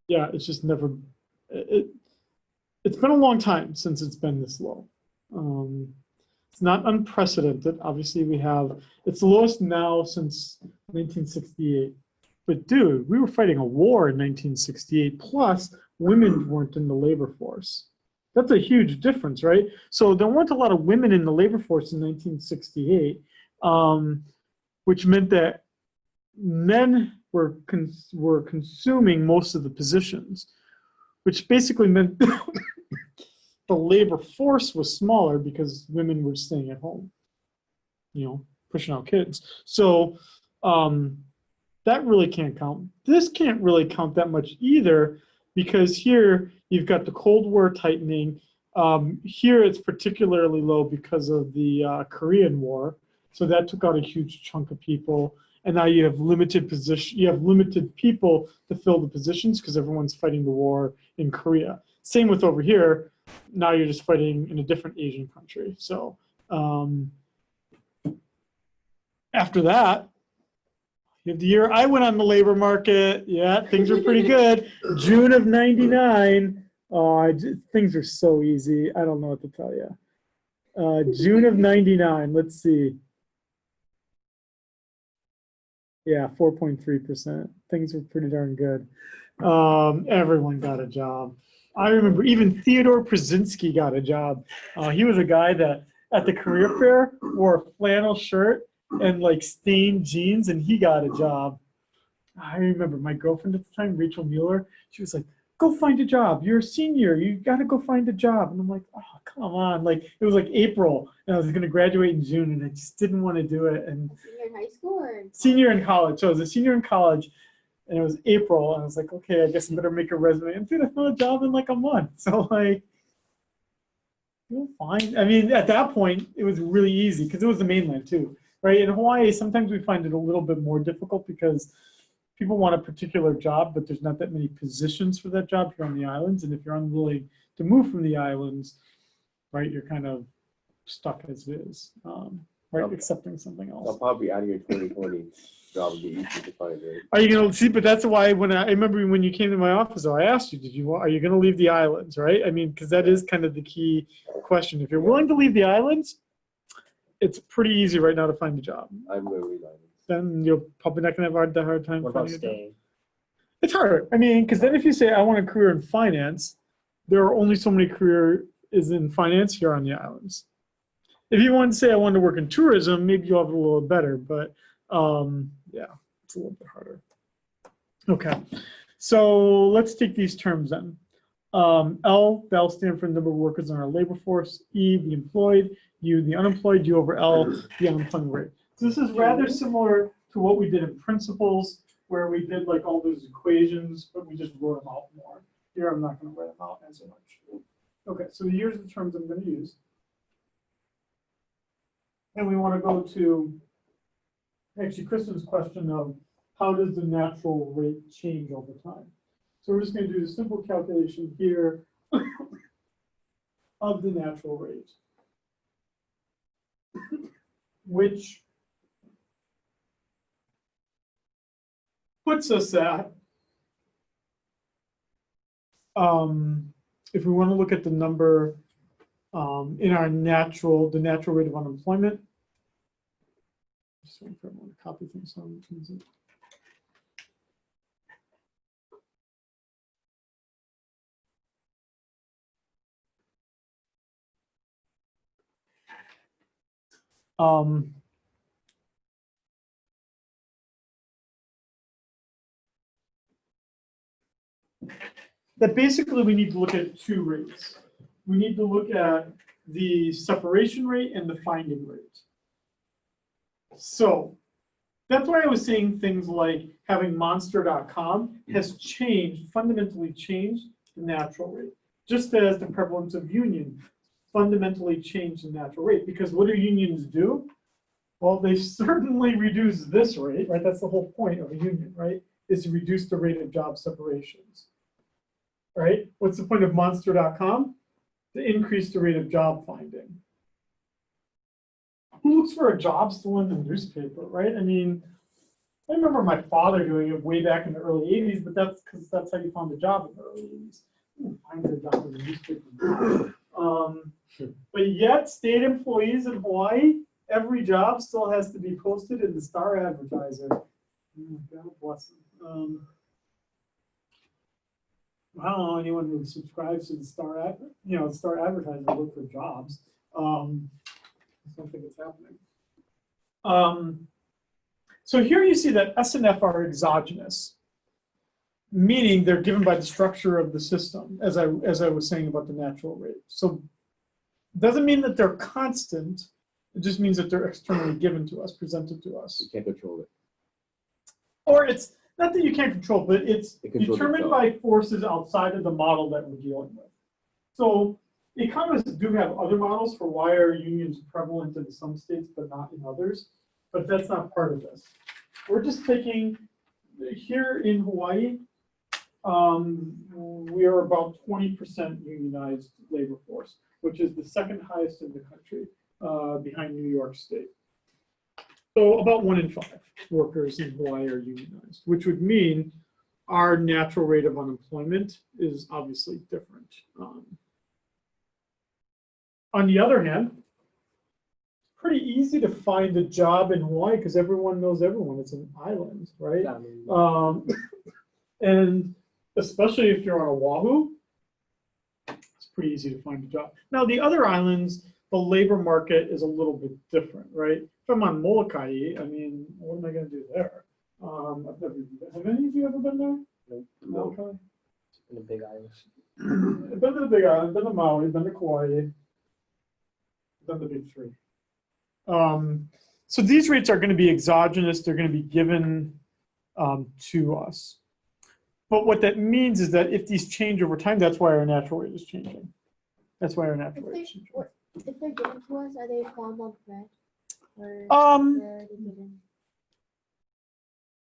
[SPEAKER 1] yeah, it's just never, it's been a long time since it's been this low. It's not unprecedented. Obviously, it's the lowest now since 1968. But dude, we were fighting a war in 1968, plus women weren't in the labor force. That's a huge difference, right? So there weren't a lot of women in the labor force in 1968, which meant that men were consuming most of the positions, which basically meant the labor force was smaller because women were staying at home, you know, pushing out kids. So that really can't count. This can't really count that much either, because here you've got the Cold War tightening. Here it's particularly low because of the Korean War. So that took out a huge chunk of people. and now you have limited position. You have limited people to fill the positions because everyone's fighting the war in Korea. Same with over here. Now you're just fighting in a different Asian country. So after that, you have the year I went on the labor market. Yeah, things are pretty good. June of '99. Oh, things are so easy. I don't know what to tell you. June of '99. Let's see. Yeah, 4.3%. Things were pretty darn good. Everyone got a job. I remember even Theodore Brzezinski got a job. He was a guy that at the career fair wore a flannel shirt and like stained jeans, and he got a job. I remember my girlfriend at the time, Rachel Mueller, she was like, go find a job. You're a senior. You got to go find a job. And I'm like, oh, come on. Like, it was like April, and I was going to graduate in June, and I just didn't want to do it. And
[SPEAKER 3] Senior in high school or in
[SPEAKER 1] senior in college. So I was a senior in college, and it was April, and I was like, okay, I guess I better make a resume. And dude, I found a job in like a month. So like, you'll find. I mean, at that point, it was really easy because it was the mainland too, right? In Hawaii, sometimes we find it a little bit more difficult because people want a particular job, but there's not that many positions for that job here on the islands. And if you're unwilling to move from the islands, right, you're kind of stuck as is, right, accepting something else.
[SPEAKER 2] I'll probably out of your 2020 job would be easy to find, right?
[SPEAKER 1] Are you going to see? But that's why when I remember when you came to my office, though, I asked you, are you going to leave the islands, right? I mean, because that is kind of the key question. If you're willing to leave the islands, it's pretty easy right now to find a job.
[SPEAKER 2] I'm going to leave islands.
[SPEAKER 1] Then you're probably not going to have the hard time
[SPEAKER 4] What about
[SPEAKER 1] finding a job.
[SPEAKER 4] staying?
[SPEAKER 1] It's hard. I mean, because then if you say, I want a career in finance, there are only so many careers in finance here on the islands. If you want to say, I want to work in tourism, maybe you'll have it a little better, but yeah, it's a little bit harder. Okay, so let's take these terms then. L, that'll stand for the number of workers in our labor force. E, the employed. U, the unemployed. U over L, the unemployment rate. So this is rather similar to what we did in principles, where we did like all those equations, but we just wrote them out more. Here, I'm not going to write them out as much. Okay, so here's the terms I'm going to use. And we want to go to, actually, Kristen's question of how does the natural rate change over time? So we're just going to do a simple calculation here of the natural rate, which puts us at, if we want to look at the number in our the natural rate of unemployment. Just waiting for everyone to copy things. So that basically we need to look at two rates. We need to look at the separation rate and the finding rate. So that's why I was saying things like having monster.com has changed, fundamentally changed the natural rate, just as the prevalence of union fundamentally changed the natural rate. Because what do unions do? Well, they certainly reduce this rate, right? That's the whole point of a union, right? Is to reduce the rate of job separations, right? What's the point of monster.com? To increase the rate of job finding. Who looks for a job still in the newspaper, right? I mean, I remember my father doing it way back in the early 80s, but that's because that's how you found a job in the early 80s. You find a job in the newspaper. But yet, state employees in Hawaii, every job still has to be posted in the Star Advertiser. God bless them. I don't know anyone who subscribes to the Star Advertiser to look for jobs. I don't think it's happening. So here you see that S and F are exogenous, meaning they're given by the structure of the system, as I was saying about the natural rate. So it doesn't mean that they're constant. It just means that they're externally given to us, presented to us.
[SPEAKER 2] You can't control it.
[SPEAKER 1] Or it's not that you can't control, but it's determined
[SPEAKER 2] itself
[SPEAKER 1] by forces outside of the model that we're dealing with. So economists do have other models for why are unions prevalent in some states but not in others, but that's not part of this. we're just taking, here in Hawaii, we are about 20% unionized labor force, which is the second highest in the country, behind New York State. So about 1 in 5 workers in Hawaii are unionized, which would mean our natural rate of unemployment is obviously different. On the other hand, it's pretty easy to find a job in Hawaii because everyone knows everyone. It's an island, right? And especially if you're on Oahu, it's pretty easy to find a job. Now, the other islands, the labor market is a little bit different, right? If I'm on Molokai, I mean, what am I going to do there? I've never, have any of you ever been there?
[SPEAKER 4] No.
[SPEAKER 1] Molokai?
[SPEAKER 4] In the Big Island.
[SPEAKER 1] I've been to the Big Island, been to Maui, been to Kauai, been to the Big Three. So these rates are going to be exogenous. They're going to be given to us. But what that means is that if these change over time, that's why our natural rate is changing. That's why our natural rate is changing.
[SPEAKER 3] If they're given to us, are they form of bread? Or where are they given?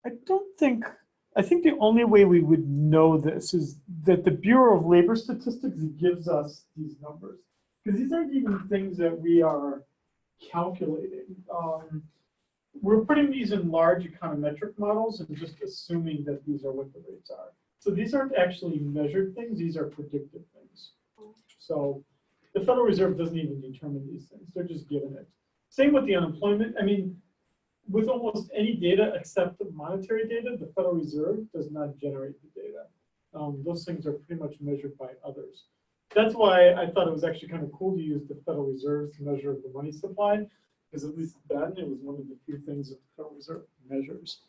[SPEAKER 1] I don't think, I think the only way we would know this is that the Bureau of Labor Statistics gives us these numbers. Because these aren't even things that we are calculating. We're putting these in large econometric models and just assuming that these are what the rates are. So these aren't actually measured things, these are predicted things. So the Federal Reserve doesn't even determine these things, they're just given it. Same with the unemployment. I mean, with almost any data except the monetary data, the Federal Reserve does not generate the data. Those things are pretty much measured by others. That's why I thought it was actually kind of cool to use the Federal Reserve's measure of the money supply, because at least then it was one of the few things that the Federal Reserve measures.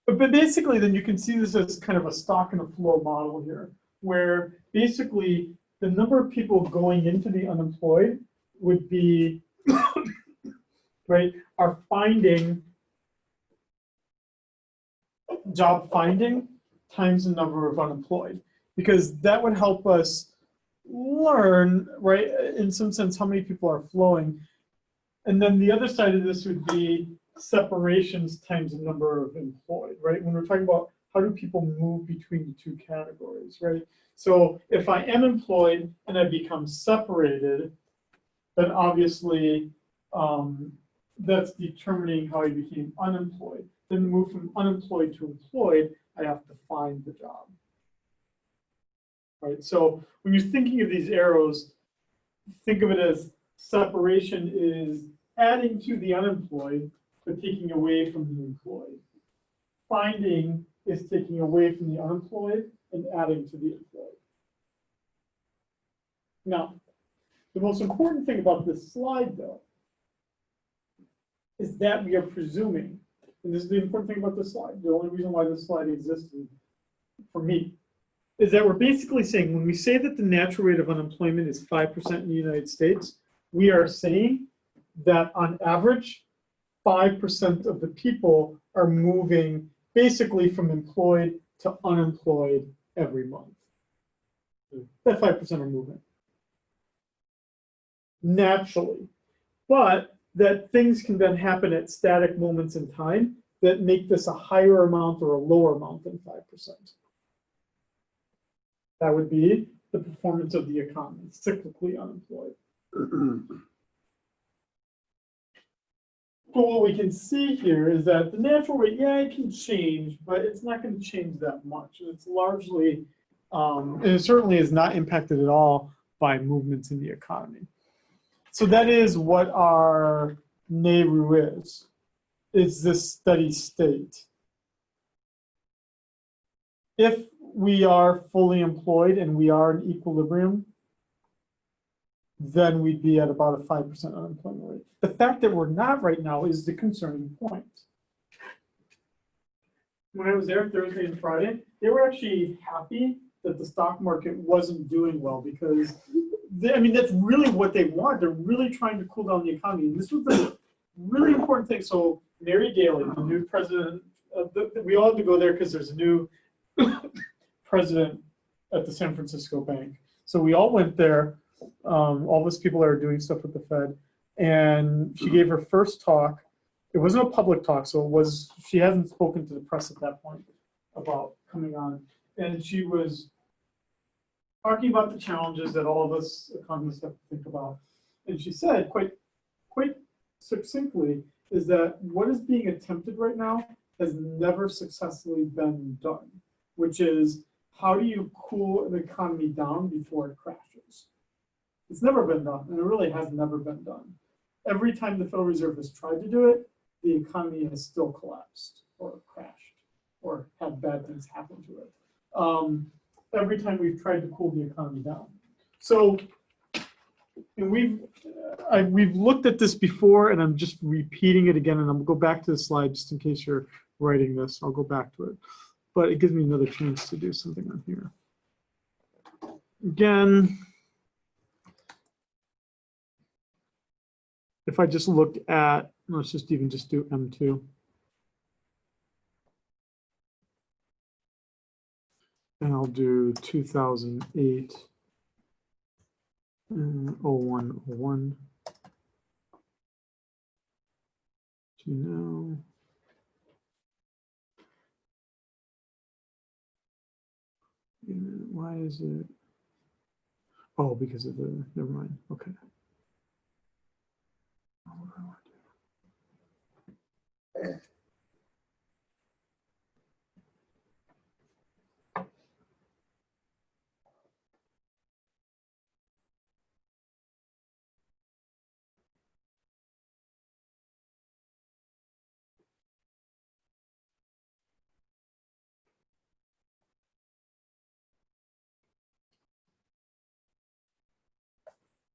[SPEAKER 1] But basically, then you can see this as kind of a stock and a flow model here, where basically the number of people going into the unemployed would be, right, are finding, job finding times the number of unemployed, because that would help us learn, right, in some sense, how many people are flowing. And then the other side of this would be separations times the number of employed, right? When we're talking about how do people move between the two categories, right? So if I am employed and I become separated, then obviously that's determining how I became unemployed. Then move from unemployed to employed, I have to find the job. Right, so when you're thinking of these arrows, think of it as separation is adding to the unemployed, but taking away from the employed. Finding is taking away from the unemployed and adding to the employed. Now, the most important thing about this slide, though, is that we are presuming, and this is the important thing about this slide, the only reason why this slide existed for me, is that we're basically saying when we say that the natural rate of unemployment is 5% in the United States, we are saying that on average, 5% of the people are moving basically from employed to unemployed every month. That 5% are moving naturally, but that things can then happen at static moments in time that make this a higher amount or a lower amount than 5%. That would be the performance of the economy, cyclically unemployed. But what we can see here is that the natural rate, yeah, it can change, but it's not going to change that much. It's largely, and it certainly is not impacted at all by movements in the economy. So that is what our NAIRU is this steady state. If we are fully employed and we are in equilibrium, then we'd be at about a 5% unemployment rate. The fact that we're not right now is the concerning point. When I was there Thursday and Friday, they were actually happy that the stock market wasn't doing well because, I mean, that's really what they want. They're really trying to cool down the economy. And this was the really important thing. So Mary Daly, the new president, we all had to go there because there's a new president at the San Francisco Bank. So we all went there. All those people that are doing stuff with the Fed. And she gave her first talk it wasn't a public talk, so it was, she hasn't spoken to the press at that point about coming on. And she was talking about the challenges that all of us economists have to think about. And she said quite succinctly is that what is being attempted right now has never successfully been done, which is how do you cool an economy down before it crashes? It's never been done, and it really has never been done. Every time the Federal Reserve has tried to do it, the economy has still collapsed or crashed or had bad things happen to it. Every time we've tried to cool the economy down. So, and we've looked at this before, and I'm just repeating it again, and I'm gonna go back to the slide just in case you're writing this. I'll go back to it, but it gives me another chance to do something on here. Again, if I just look at, let's just even just do M2. And I'll do 2008, 01, to now. Why is it? Oh, because of the, never mind, okay. What do I want to do?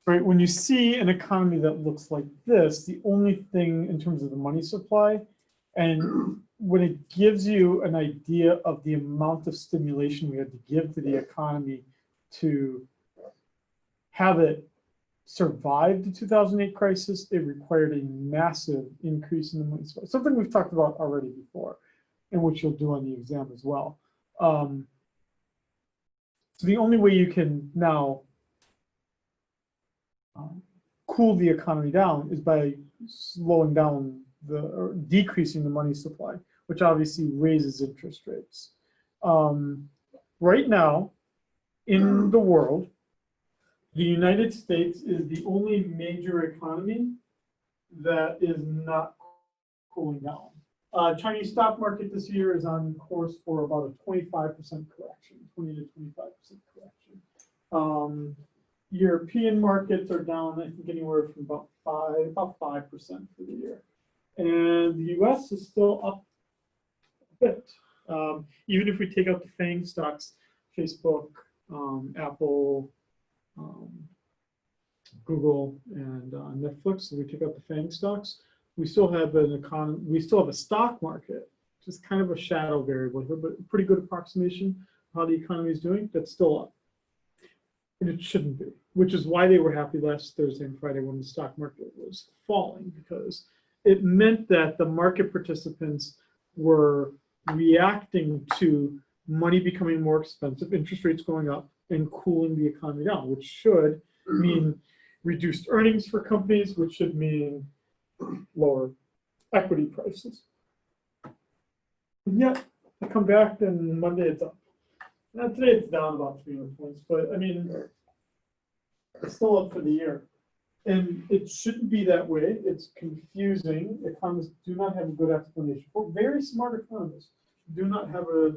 [SPEAKER 1] Right, when you see an economy that looks like this, the only thing in terms of the money supply, and when it gives you an idea of the amount of stimulation we had to give to the economy to have it survive the 2008 crisis, it required a massive increase in the money supply. Something we've talked about already before, and which you'll do on the exam as well. So the only way you can now cool the economy down is by slowing down or decreasing the money supply, which obviously raises interest rates. Right now, in the world, the United States is the only major economy that is not cooling down. Chinese stock market this year is on course for about a 25% correction, 20 to 25% correction. European markets are down, I think, anywhere from about 5% for the year. And the US is still up a bit. Even if we take out the FANG stocks, Facebook, Apple, Google, and Netflix, so we take out the FANG stocks, we still have an economy, we still have a stock market, which is kind of a shadow variable here, but a pretty good approximation of how the economy is doing. That's still up. And it shouldn't be, which is why they were happy last Thursday and Friday when the stock market was falling, because it meant that the market participants were reacting to money becoming more expensive, interest rates going up, and cooling the economy down, which should mean reduced earnings for companies, which should mean lower equity prices. And yet, I come back and Monday it's up. Now today it's down about 300 points, but I mean, it's still up for the year. And it shouldn't be that way. It's confusing. Economists do not have a good explanation. For very smart economists do not have a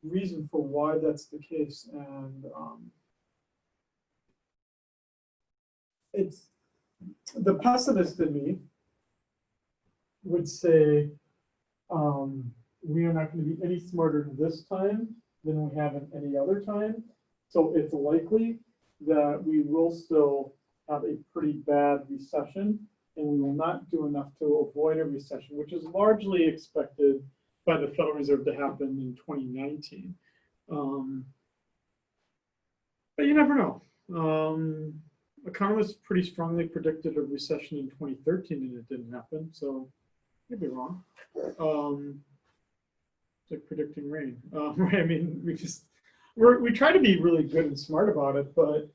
[SPEAKER 1] reason for why that's the case. And it's the pessimist in me would say we are not going to be any smarter this time than we have in any other time. So it's likely that we will still have a pretty bad recession, and we will not do enough to avoid a recession, which is largely expected by the Federal Reserve to happen in 2019. But you never know. Economists pretty strongly predicted a recession in 2013, and it didn't happen, so you'd be wrong. It's like predicting rain. Right? I mean, we try to be really good and smart about it, but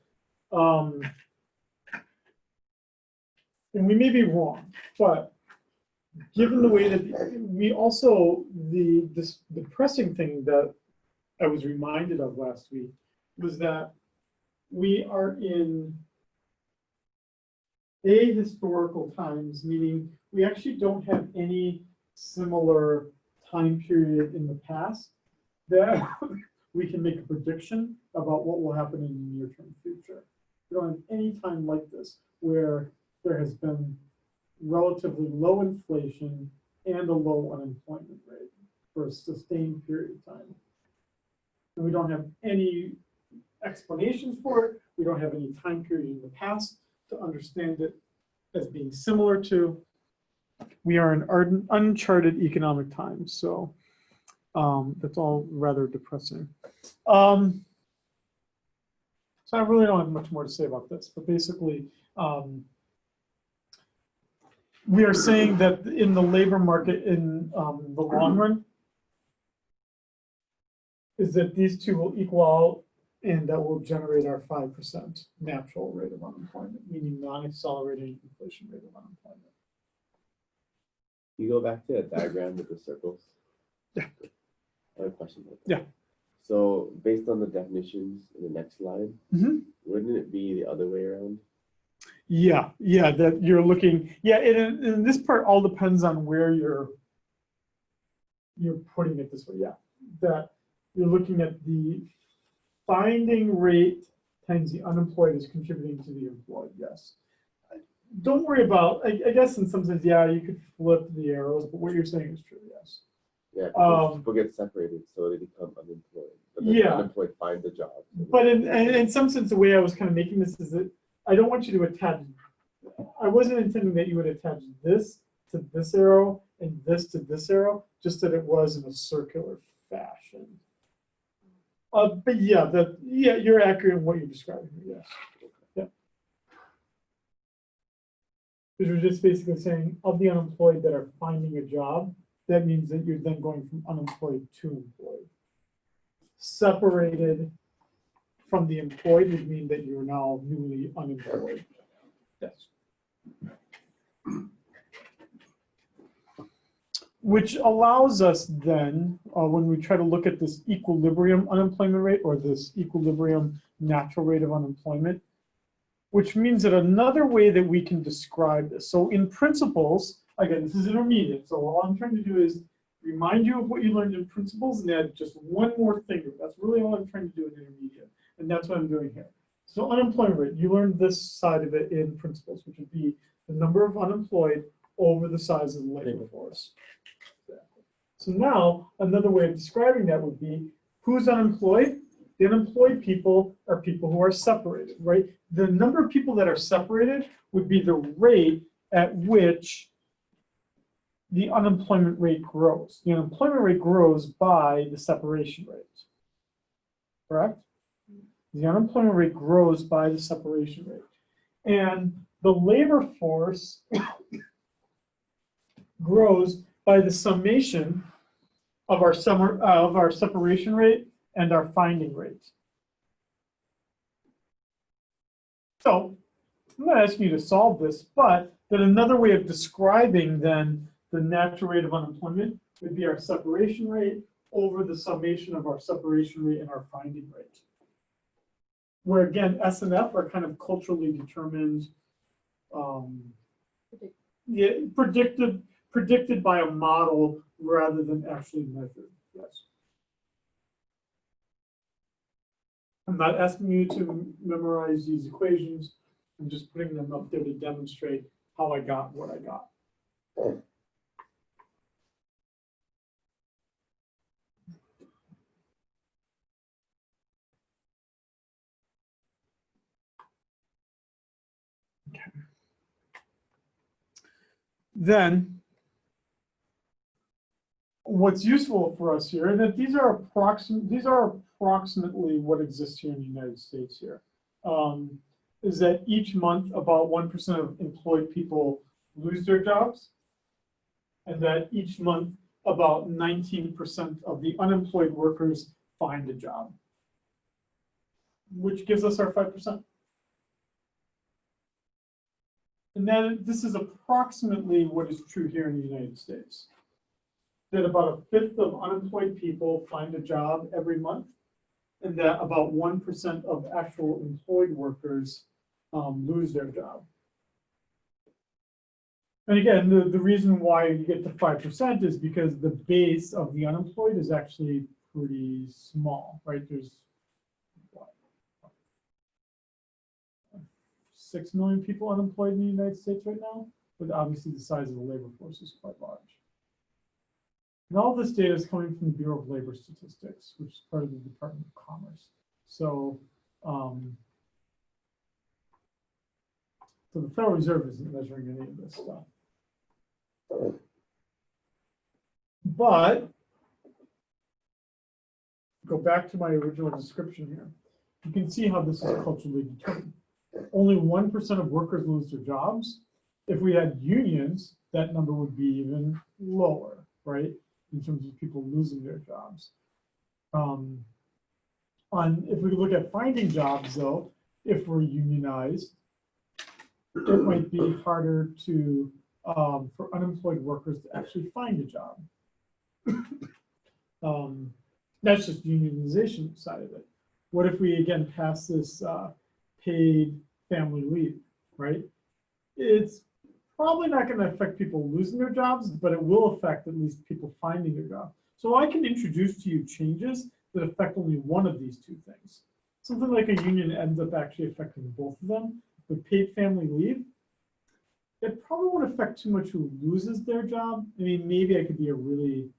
[SPEAKER 1] and we may be wrong, but given the way that we also, this depressing thing that I was reminded of last week was that we are in ahistorical times, meaning we actually don't have any similar time period in the past that we can make a prediction about what will happen in the near-term future. We don't have any time like this where there has been relatively low inflation and a low unemployment rate for a sustained period of time. And we don't have any explanations for it. We don't have any time period in the past to understand it as being similar to. We are in uncharted economic times, so that's all rather depressing. So I really don't have much more to say about this, but basically, we are saying that in the labor market in the long run, is that these two will equal out, and that will generate our 5% natural rate of unemployment, meaning non-accelerating inflation rate of unemployment.
[SPEAKER 2] You go back to that diagram with the circles.
[SPEAKER 1] Yeah.
[SPEAKER 2] I have a question about that.
[SPEAKER 1] Yeah.
[SPEAKER 2] So based on the definitions in the next slide,
[SPEAKER 1] Mm-hmm.
[SPEAKER 2] wouldn't it be the other way around?
[SPEAKER 1] Yeah, that you're looking, and this part all depends on where you're putting it this way, that you're looking at the finding rate times the unemployed is contributing to the employed, yes. Don't worry about, I guess in some sense, you could flip the arrows, but what you're saying is true, yes.
[SPEAKER 2] Yeah, people get separated, so they become unemployed. But then the unemployed find a job.
[SPEAKER 1] But in some sense, the way I was kind of making this is that I don't want you to attach, I wasn't intending that you would attach this to this arrow and this to this arrow, just that it was in a circular fashion. But you're accurate in what you're describing here, yes. Yeah. Because we're just basically saying of the unemployed that are finding a job, that means that you're then going from unemployed to employed. Separated from the employed would mean that you're now newly unemployed. Yes. Which allows us then, when we try to look at this equilibrium unemployment rate or this equilibrium natural rate of unemployment, which means that another way that we can describe this. So in principles, again, this is intermediate. So all I'm trying to do is remind you of what you learned in principles and add just one more thing. That's really all I'm trying to do in intermediate. And that's what I'm doing here. So unemployment rate, you learned this side of it in principles, which would be the number of unemployed over the size of the labor force. So now, another way of describing that would be, who's unemployed? The unemployed people are people who are separated, right? The number of people that are separated would be the rate at which the unemployment rate grows. The unemployment rate grows by the separation rate, correct? The unemployment rate grows by the separation rate. And the labor force grows by the summation of our separation rate and our finding rate. So I'm not asking you to solve this, but that another way of describing then the natural rate of unemployment would be our separation rate over the summation of our separation rate and our finding rate. Where again, S and F are kind of culturally determined, predicted by a model rather than actually measured. Yes. I'm not asking you to memorize these equations. I'm just putting them up there to demonstrate how I got what I got. Okay. Then, what's useful for us here, that these are approximately what exists here in the United States here, is that each month about 1% of employed people lose their jobs, and that each month about 19% of the unemployed workers find a job, which gives us our 5%. And then this is approximately what is true here in the United States. That about 1/5 of unemployed people find a job every month, and that about 1% of actual employed workers lose their job. And again, the reason why you get to 5% is because the base of the unemployed is actually pretty small, right? There's what, 6 million people unemployed in the United States right now, but obviously the size of the labor force is quite large. And all this data is coming from the Bureau of Labor Statistics, which is part of the Department of Commerce. So, so the Federal Reserve isn't measuring any of this stuff. But go back to my original description here. You can see how this is culturally determined. Only 1% of workers lose their jobs. If we had unions, that number would be even lower, right? In terms of people losing their jobs. If we look at finding jobs, though, if we're unionized, it might be harder to for unemployed workers to actually find a job. That's just the unionization side of it. What if we again pass this paid family leave, right? It's probably not going to affect people losing their jobs, but it will affect at least people finding a job. So I can introduce to you changes that affect only one of these two things. Something like a union ends up actually affecting both of them. With paid family leave, it probably won't affect too much who loses their job. I mean, maybe I could be a really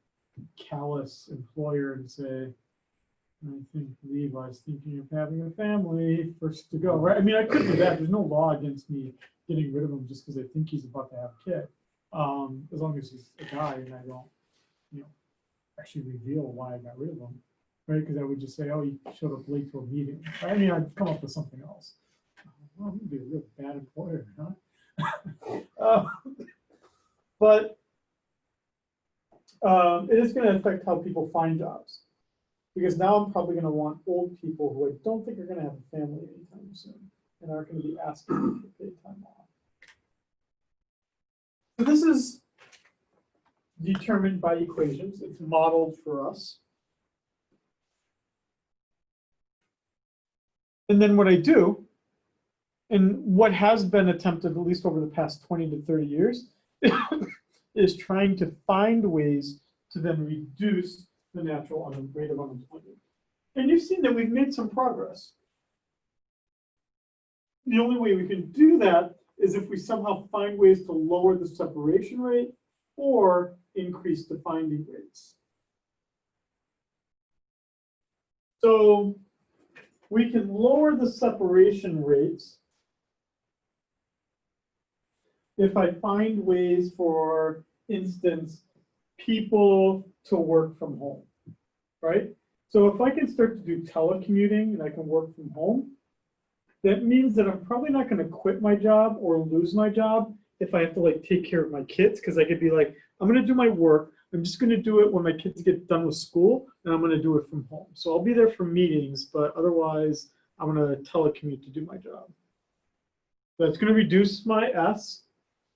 [SPEAKER 1] callous employer and say, I think Levi's thinking of having a family, first to go, right? I mean, I could do that. There's no law against me getting rid of him just because I think he's about to have a kid. As long as he's a guy and I don't, actually reveal why I got rid of him, right? Because I would just say, oh, he showed up late to a meeting. I mean, I'd come up with something else. Well, I'm gonna be a real bad employer, huh? But it is going to affect how people find jobs. Because now I'm probably going to want old people who I don't think are going to have a family anytime soon and aren't going to be asking for paid time off. So this is determined by equations. It's modeled for us. And then what I do, and what has been attempted at least over the past 20 to 30 years, is trying to find ways to then reduce the natural rate of unemployment. And you've seen that we've made some progress. The only way we can do that is if we somehow find ways to lower the separation rate or increase the finding rates. So we can lower the separation rates if I find ways, for instance, people to work from home, right? So if I can start to do telecommuting and I can work from home, that means that I'm probably not going to quit my job or lose my job if I have to like take care of my kids, because I could be like, I'm going to do my work. I'm just going to do it when my kids get done with school, and I'm going to do it from home. So I'll be there for meetings, but otherwise I'm going to telecommute to do my job. That's going to reduce my S,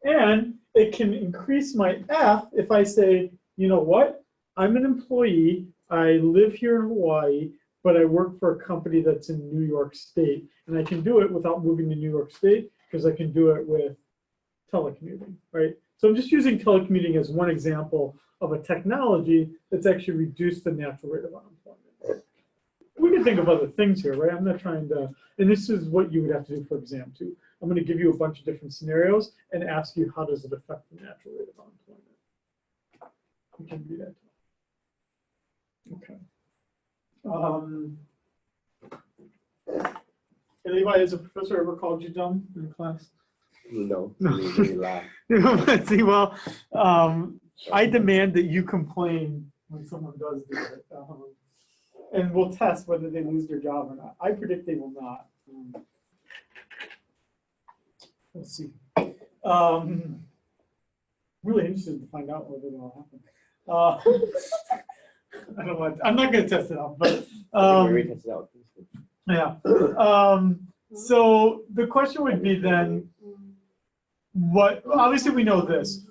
[SPEAKER 1] and it can increase my F if I say, you know what, I'm an employee, I live here in Hawaii, but I work for a company that's in New York State, and I can do it without moving to New York State because I can do it with telecommuting, right? So I'm just using telecommuting as one example of a technology that's actually reduced the natural rate of unemployment. We can think of other things here, right? I'm not trying to, and this is what you would have to do for exam 2. I'm going to give you a bunch of different scenarios and ask you how does it affect the natural rate of unemployment. We can do that. Okay. Anybody as a professor ever called you dumb in class?
[SPEAKER 2] No, we laugh.
[SPEAKER 1] See, well, I demand that you complain when someone does do it. And we'll test whether they lose their job or not. I predict they will not. Let's see. Really interested to find out whether that'll happen. I don't want. I'm not going to test it out, but
[SPEAKER 2] Test it out.
[SPEAKER 1] yeah. So the question would be then, what, obviously we know this.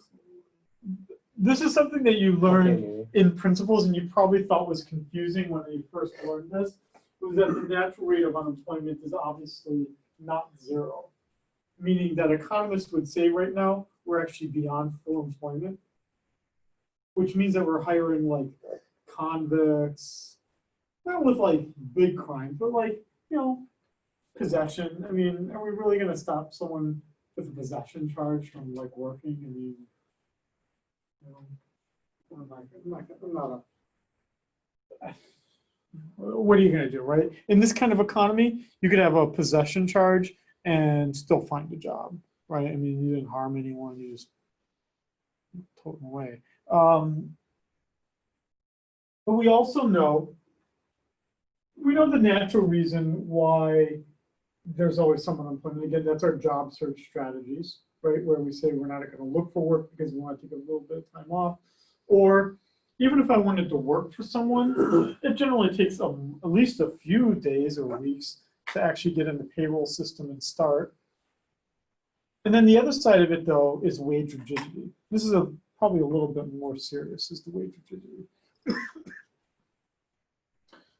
[SPEAKER 1] This is something that you learned
[SPEAKER 4] Okay.
[SPEAKER 1] in principles and you probably thought was confusing when you first learned this, was that the natural rate of unemployment is obviously not zero. Meaning that economists would say right now, we're actually beyond full employment, which means that we're hiring like convicts, not with like big crime, but like, you know, possession. I mean, are we really gonna stop someone with a possession charge from like working? I mean, you know, I'm not a, what are you gonna do, right? In this kind of economy, you could have a possession charge and still find a job, right? I mean, you didn't harm anyone, you just took them away. But we also know, we know the natural reason why there's always some unemployment. Again, that's our job search strategies, right? Where we say we're not going to look for work because we want to take a little bit of time off. Or even if I wanted to work for someone, it generally takes at least a few days or weeks to actually get in the payroll system and start. And then the other side of it, though, is wage rigidity. This is probably a little bit more serious, is the wage rigidity.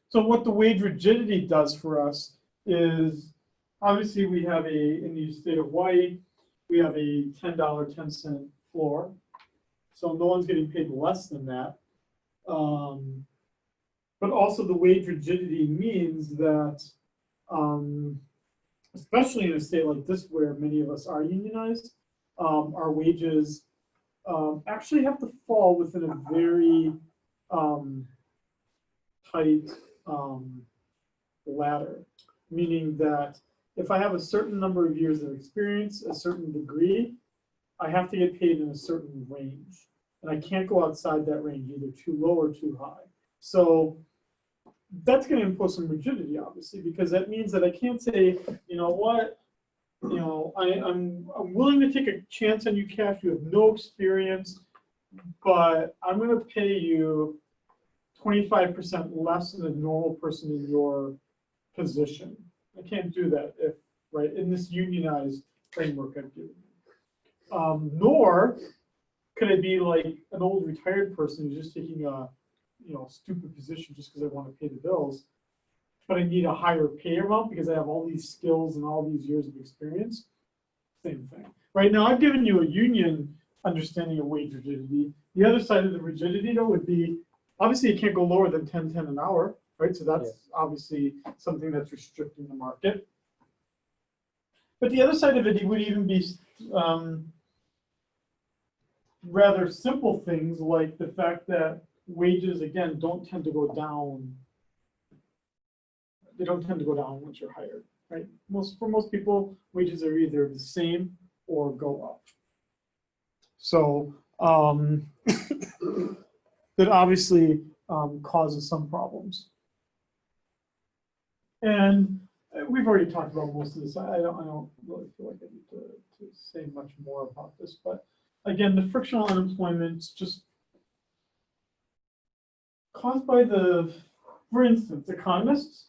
[SPEAKER 1] So what the wage rigidity does for us is, obviously we have in the state of Hawaii, we have a $10.10 floor. So no one's getting paid less than that. But also the wage rigidity means that, especially in a state like this where many of us are unionized, our wages actually have to fall within a very tight ladder, meaning that if I have a certain number of years of experience, a certain degree, I have to get paid in a certain range. And I can't go outside that range, either too low or too high. So that's going to impose some rigidity, obviously, because that means that I can't say, you know what, you know, I'm willing to take a chance on you, Cash. You have no experience, but I'm going to pay you 25% less than a normal person in your position. I can't do that if, right, in this unionized framework I've given you. Nor could I be like an old retired person who's just taking a, you know, stupid position just because I want to pay the bills, but I need a higher pay amount because I have all these skills and all these years of experience. Same thing. Right now, I've given you a union understanding of wage rigidity. The other side of the rigidity, though, would be, obviously, it can't go lower than $10.10 an hour, right? So that's obviously something that's restricting the market. But the other side of it would even be rather simple things like the fact that wages, again, don't tend to go down. They don't tend to go down once you're hired, right? For most people, wages are either the same or go up. So that obviously causes some problems. And we've already talked about most of this. I don't really feel like I need to say much more about this, but again, the frictional unemployment is just caused by for instance, economists,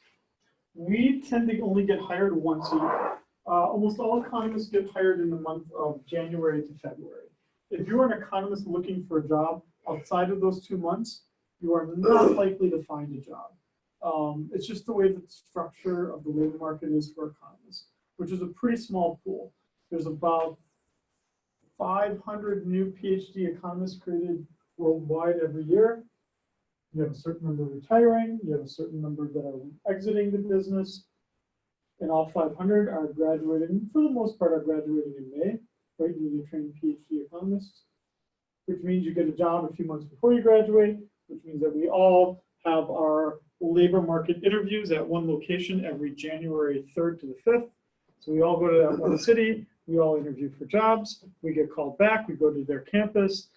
[SPEAKER 1] we tend to only get hired once a year. Almost all economists get hired in the month of January to February. If you're an economist looking for a job outside of those 2 months, you are not likely to find a job. It's just the way that the structure of the labor market is for economists, which is a pretty small pool. There's about 500 new PhD economists created worldwide every year. You have a certain number retiring, you have a certain number that are exiting the business, and all 500 are graduating, for the most part, are graduating in May, right? Newly trained PhD economists, which means you get a job a few months before you graduate, which means that we all have our labor market interviews at one location every January 3rd to the 5th. So we all go to that one city, we all interview for jobs, we get called back, we go to their campus,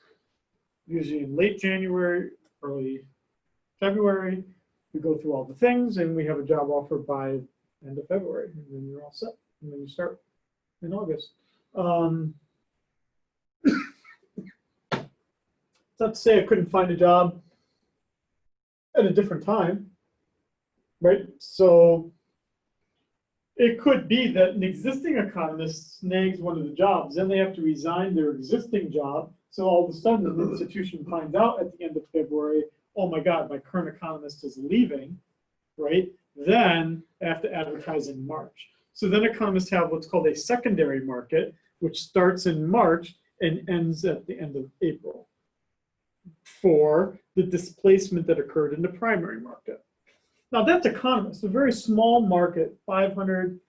[SPEAKER 1] usually in late January, early February, we go through all the things and we have a job offer by end of February, and then you're all set, and then you start in August. Not to say I couldn't find a job at a different time, right? So it could be that an existing economist snags one of the jobs, then they have to resign their existing job. So all of a sudden, the institution finds out at the end of February, oh my God, my current economist is leaving, right? Then they have to advertise in March. So then economists have what's called a secondary market, which starts in March and ends at the end of April for the displacement that occurred in the primary market. Now that's economists, a very small market, 500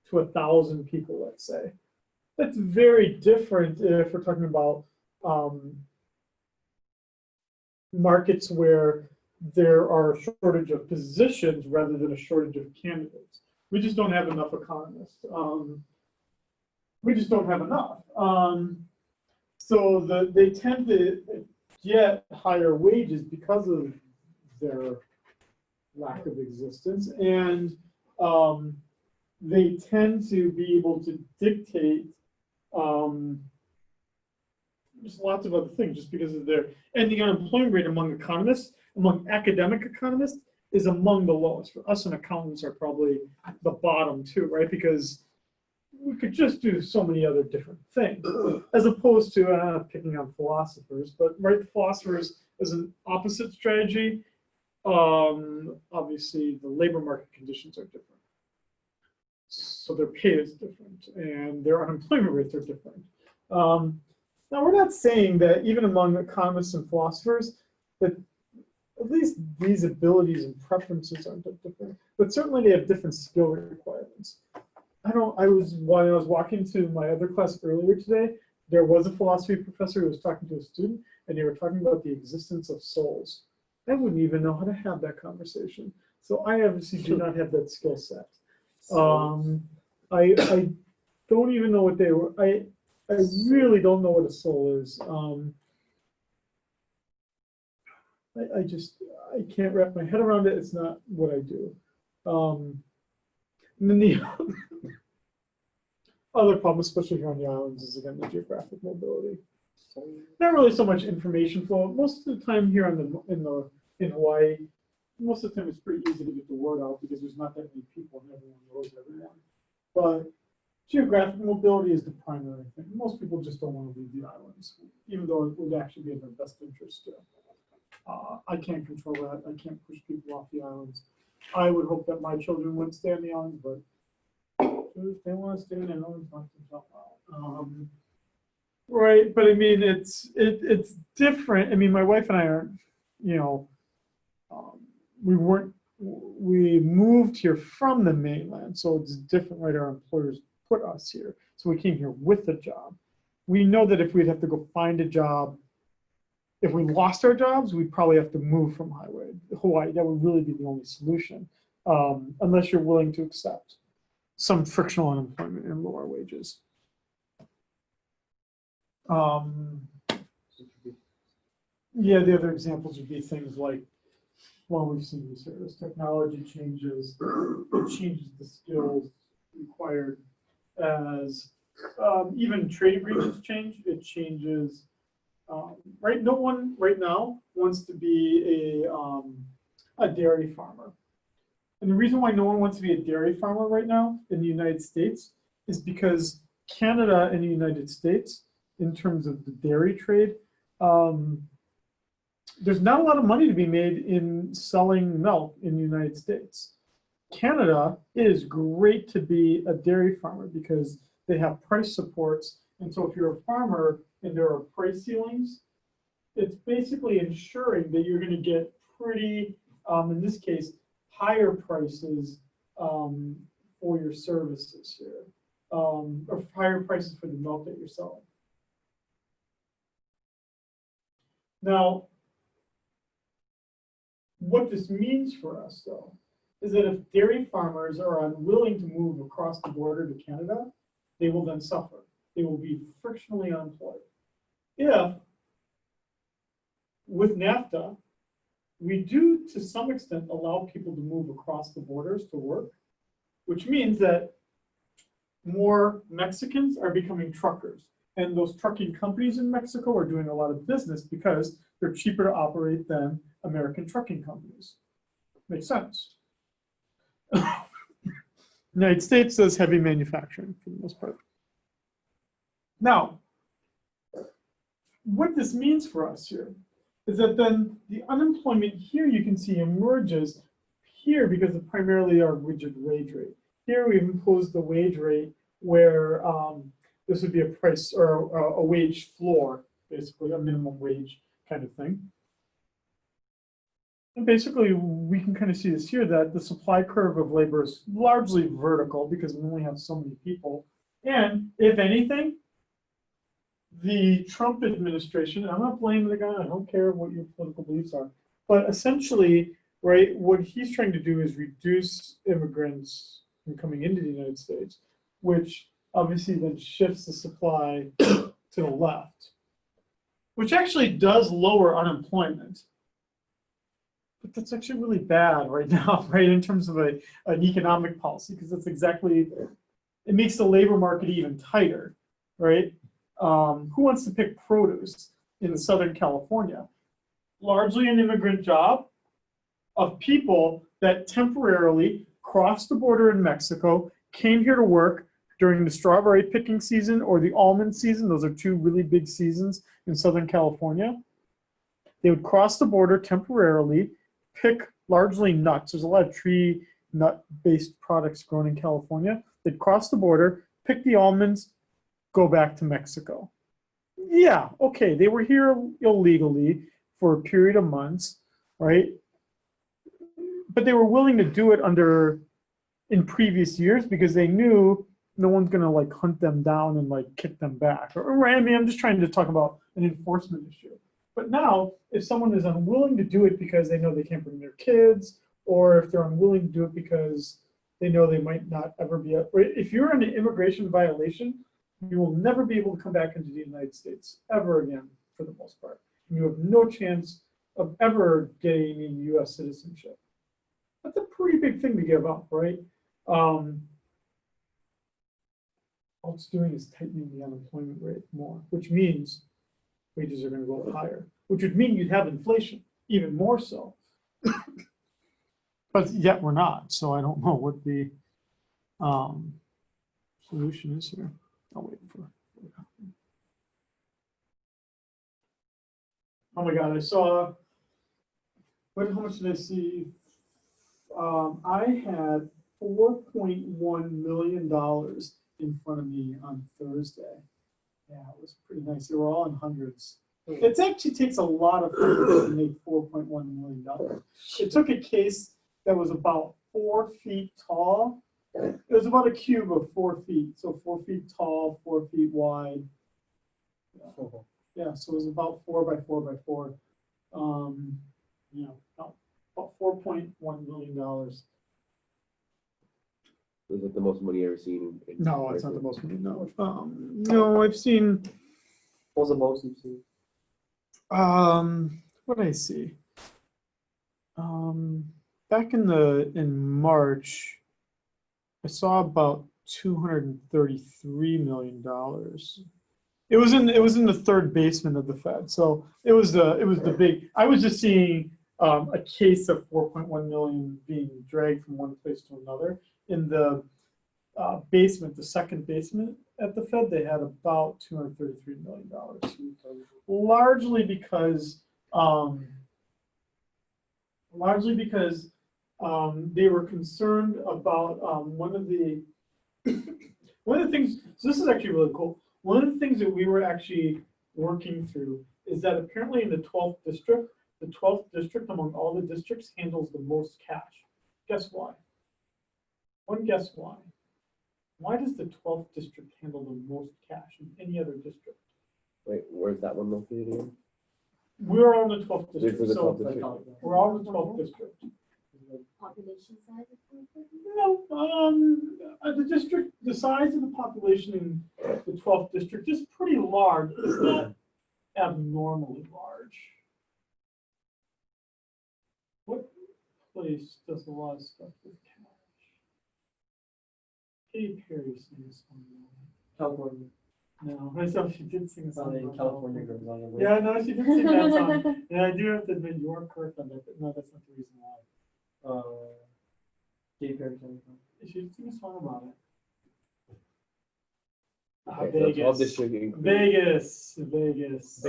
[SPEAKER 1] to 1,000 people, let's say. That's very different if we're talking about markets where there are a shortage of positions rather than a shortage of candidates. We just don't have enough economists. We just don't have enough. So they tend to get higher wages because of their lack of existence, and they tend to be able to dictate just lots of other things just because of their, and the unemployment rate among economists, among academic economists, is among the lowest. For us and accountants are probably the bottom too, right? Because we could just do so many other different things, as opposed to picking on philosophers, but right, the philosophers as an opposite strategy. Obviously, the labor market conditions are different. So their pay is different, and their unemployment rates are different. Now, we're not saying that even among economists and philosophers, that at least these abilities and preferences aren't that different, but certainly they have different skill requirements. While I was walking to my other class earlier today, there was a philosophy professor who was talking to a student, and they were talking about the existence of souls. I wouldn't even know how to have that conversation. So I obviously do not have that skill set. I don't even know what they were. I really don't know what a soul is. I can't wrap my head around it. It's not what I do. And then the other problem, especially here on the islands, is again the geographic mobility. Not really so much information flow. Most of the time here in Hawaii, most of the time it's pretty easy to get the word out because there's not that many people and everyone knows everyone. But geographic mobility is the primary thing. Most people just don't want to leave the islands, even though it would actually be in their best interest to. I can't control that. I can't push people off the islands. I would hope that my children would stay on the islands, but if they want to stay on the islands, not themselves out. Right, but I mean, it's different. I mean, my wife and I aren't, we moved here from the mainland, so it's different, right? Our employers put us here, so we came here with a job. We know that if we'd have to go find a job, if we lost our jobs, we'd probably have to move from Hawaii. That would really be the only solution, unless you're willing to accept some frictional unemployment and lower wages. Yeah, the other examples would be things like, well, we've seen this here, as technology changes, it changes the skills required. As even trade agreements change, it changes. Right, no one right now wants to be a dairy farmer. And the reason why no one wants to be a dairy farmer right now in the United States is because Canada and the United States, in terms of the dairy trade, there's not a lot of money to be made in selling milk in the United States. Canada, it is great to be a dairy farmer because they have price supports. And so if you're a farmer and there are price ceilings, it's basically ensuring that you're going to get pretty, in this case, higher prices for your services here, or higher prices for the milk that you're selling. Now, what this means for us, though, is that if dairy farmers are unwilling to move across the border to Canada, they will then suffer. They will be frictionally unemployed. If, with NAFTA, we do, to some extent, allow people to move across the borders to work, which means that more Mexicans are becoming truckers. And those trucking companies in Mexico are doing a lot of business because they're cheaper to operate than American trucking companies. Makes sense. United States does heavy manufacturing for the most part. Now, what this means for us here is that then the unemployment here you can see emerges here because of primarily our rigid wage rate. Here we've imposed the wage rate where this would be a price or a wage floor, basically a minimum wage kind of thing. And basically, we can kind of see this here that the supply curve of labor is largely vertical because we only have so many people. And if anything, the Trump administration, I'm not blaming the guy, I don't care what your political beliefs are, but essentially, right, what he's trying to do is reduce immigrants from coming into the United States, which obviously then shifts the supply to the left, which actually does lower unemployment. But that's actually really bad right now, right, in terms of an economic policy, because that's exactly, it makes the labor market even tighter, right? Who wants to pick produce in Southern California? Largely an immigrant job of people that temporarily crossed the border in Mexico, came here to work during the strawberry picking season or the almond season. Those are two really big seasons in Southern California. They would cross the border temporarily, pick largely nuts. There's a lot of tree nut-based products grown in California. They'd cross the border, pick the almonds, go back to Mexico. Yeah, okay, they were here illegally for a period of months, right? But they were willing to do it in previous years because they knew no one's gonna like hunt them down and like kick them back. Right? I mean, I'm just trying to talk about an enforcement issue. But now, if someone is unwilling to do it because they know they can't bring their kids, or if they're unwilling to do it because they know they might not ever be, if you're in an immigration violation, you will never be able to come back into the United States ever again, for the most part. You have no chance of ever getting U.S. citizenship. That's a pretty big thing to give up, right? All it's doing is tightening the unemployment rate more, which means wages are going to go up higher, which would mean you'd have inflation, even more so. But yet we're not, so I don't know what the solution is here. I'll wait for it. Oh my God, I saw, how much did I see? I had $4.1 million in front of me on Thursday. Yeah, it was pretty nice. They were all in hundreds. It actually takes a lot of effort to make $4.1 million. It took a case that was about 4 feet tall. It was about a cube of 4 feet. So 4 feet tall, 4 feet wide. Yeah, so it was about 4 by 4 by 4. You know, about $4.1 million.
[SPEAKER 2] Is it the most money you've ever seen?
[SPEAKER 1] No, it's not the most money. No, no, I've seen.
[SPEAKER 4] What was the most you've seen?
[SPEAKER 1] What did I see? Back in March, I saw about $233 million. It was in the third basement of the Fed, so it was the big. I was just seeing a case of 4.1 million being dragged from one place to another. In the basement, the second basement at the Fed, they had about $233 million, largely because they were concerned about one of the things. So this is actually really cool. One of the things that we were actually working through is that apparently in the 12th district, among all the districts handles the most cash. Guess why? One guess why? Why does the 12th district handle the most cash in any other district?
[SPEAKER 2] Wait, where's that one located again?
[SPEAKER 1] We're all in the 12th
[SPEAKER 2] This
[SPEAKER 1] district.
[SPEAKER 2] is the
[SPEAKER 1] So
[SPEAKER 2] 12th district.
[SPEAKER 1] we're all in the 12th district.
[SPEAKER 3] Population size of the
[SPEAKER 1] No, the size of the population in the 12th district is pretty large. It's not abnormally large. What place does a lot of stuff with cash? Katy Perry sings a song.
[SPEAKER 4] California.
[SPEAKER 1] No, I thought she did sing a song.
[SPEAKER 4] In
[SPEAKER 1] about
[SPEAKER 4] California goes on your way.
[SPEAKER 1] Yeah, no, she did sing that song. Yeah, I do have to admit you are correct on that, but no, that's not the reason why.
[SPEAKER 4] Daycare center.
[SPEAKER 1] You should sing a song about it.
[SPEAKER 2] Okay, so 12
[SPEAKER 1] Vegas.
[SPEAKER 2] district increase.
[SPEAKER 1] Vegas.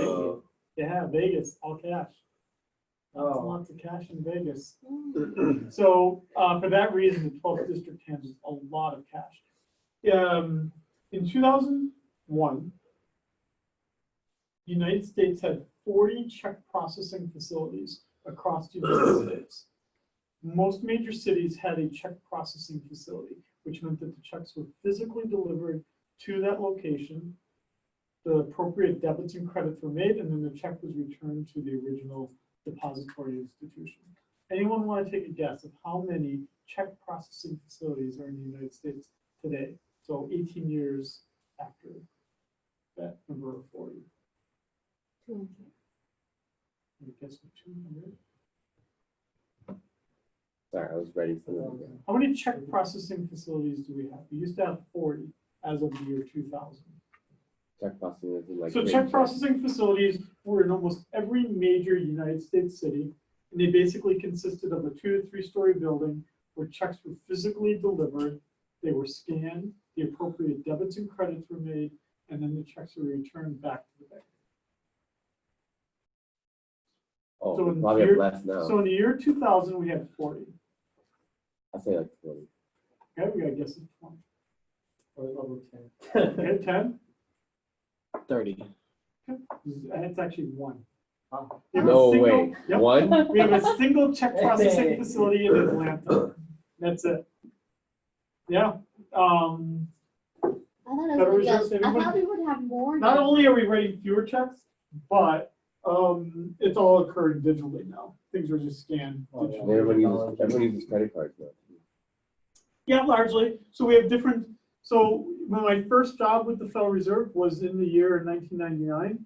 [SPEAKER 1] Yeah, Vegas, all cash. Lots of cash in Vegas. So for that reason, the 12th district handles a lot of cash. In 2001, the United States had 40 check processing facilities across the United States. Most major cities had a check processing facility, which meant that the checks were physically delivered to that location. The appropriate debits and credits were made, and then the check was returned to the original depository institution. Anyone want to take a guess of how many check processing facilities are in the United States today? So 18 years after that number of 40.
[SPEAKER 3] 200.
[SPEAKER 1] I guess 200.
[SPEAKER 2] Sorry, I was ready for them.
[SPEAKER 1] How many check processing facilities do we have? We used to have 40 as of the year 2000.
[SPEAKER 2] Check processing is like.
[SPEAKER 1] So check processing facilities were in almost every major United States city, and they basically consisted of a 2 to 3 story building where checks were physically delivered, they were scanned, the appropriate debits and credits were made, and then the checks were returned back to the bank.
[SPEAKER 2] Oh,
[SPEAKER 1] So
[SPEAKER 2] we
[SPEAKER 1] in
[SPEAKER 2] probably
[SPEAKER 1] the
[SPEAKER 2] have
[SPEAKER 1] year-
[SPEAKER 2] less now.
[SPEAKER 1] So in the year 2000, we had 40.
[SPEAKER 2] I'd say like 20.
[SPEAKER 1] Okay, we got to guess it's 20.
[SPEAKER 4] Or level 10.
[SPEAKER 1] We had 10.
[SPEAKER 5] 30.
[SPEAKER 1] It's actually 1.
[SPEAKER 4] Wow.
[SPEAKER 1] We have a
[SPEAKER 2] No
[SPEAKER 1] single-
[SPEAKER 2] way.
[SPEAKER 1] Yep.
[SPEAKER 2] One?
[SPEAKER 1] We have a single check processing facility in Atlanta. That's it. Yeah.
[SPEAKER 3] I thought it
[SPEAKER 1] Federal
[SPEAKER 3] would be
[SPEAKER 1] Reserve
[SPEAKER 3] I
[SPEAKER 1] saving
[SPEAKER 3] thought we would have more.
[SPEAKER 1] Not
[SPEAKER 3] now.
[SPEAKER 1] only are we writing fewer checks, but it's all occurring digitally now. Things are just scanned
[SPEAKER 4] Oh, yeah.
[SPEAKER 1] digitally.
[SPEAKER 2] Everyone uses credit cards now.
[SPEAKER 1] Yeah, largely. So we have different. So when my first job with the Federal Reserve was in the year 1999,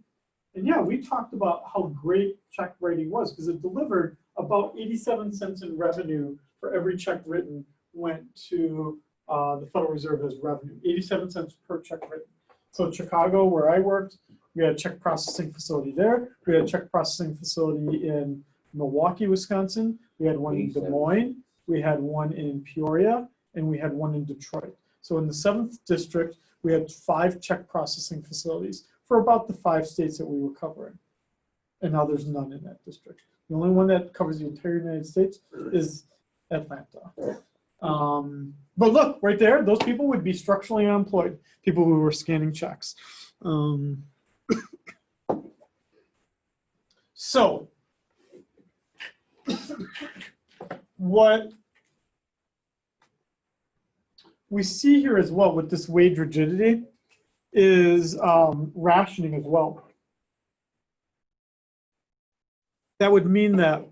[SPEAKER 1] and yeah, we talked about how great check writing was because it delivered about 87 cents in revenue for every check written went to the Federal Reserve as revenue. 87 cents per check written. So in Chicago, where I worked, we had a check processing facility there. We had a check processing facility in Milwaukee, Wisconsin. We had one in Des
[SPEAKER 2] 87.
[SPEAKER 1] Moines. We had one in Peoria, and we had one in Detroit. So in the 7th district, we had 5 check processing facilities for about the 5 states that we were covering. And now there's none in that district. The only one that covers the entire United States is Atlanta. But look, right there, those people would be structurally unemployed, people who were scanning checks. So, what we see here as well with this wage rigidity is rationing as well. That would mean that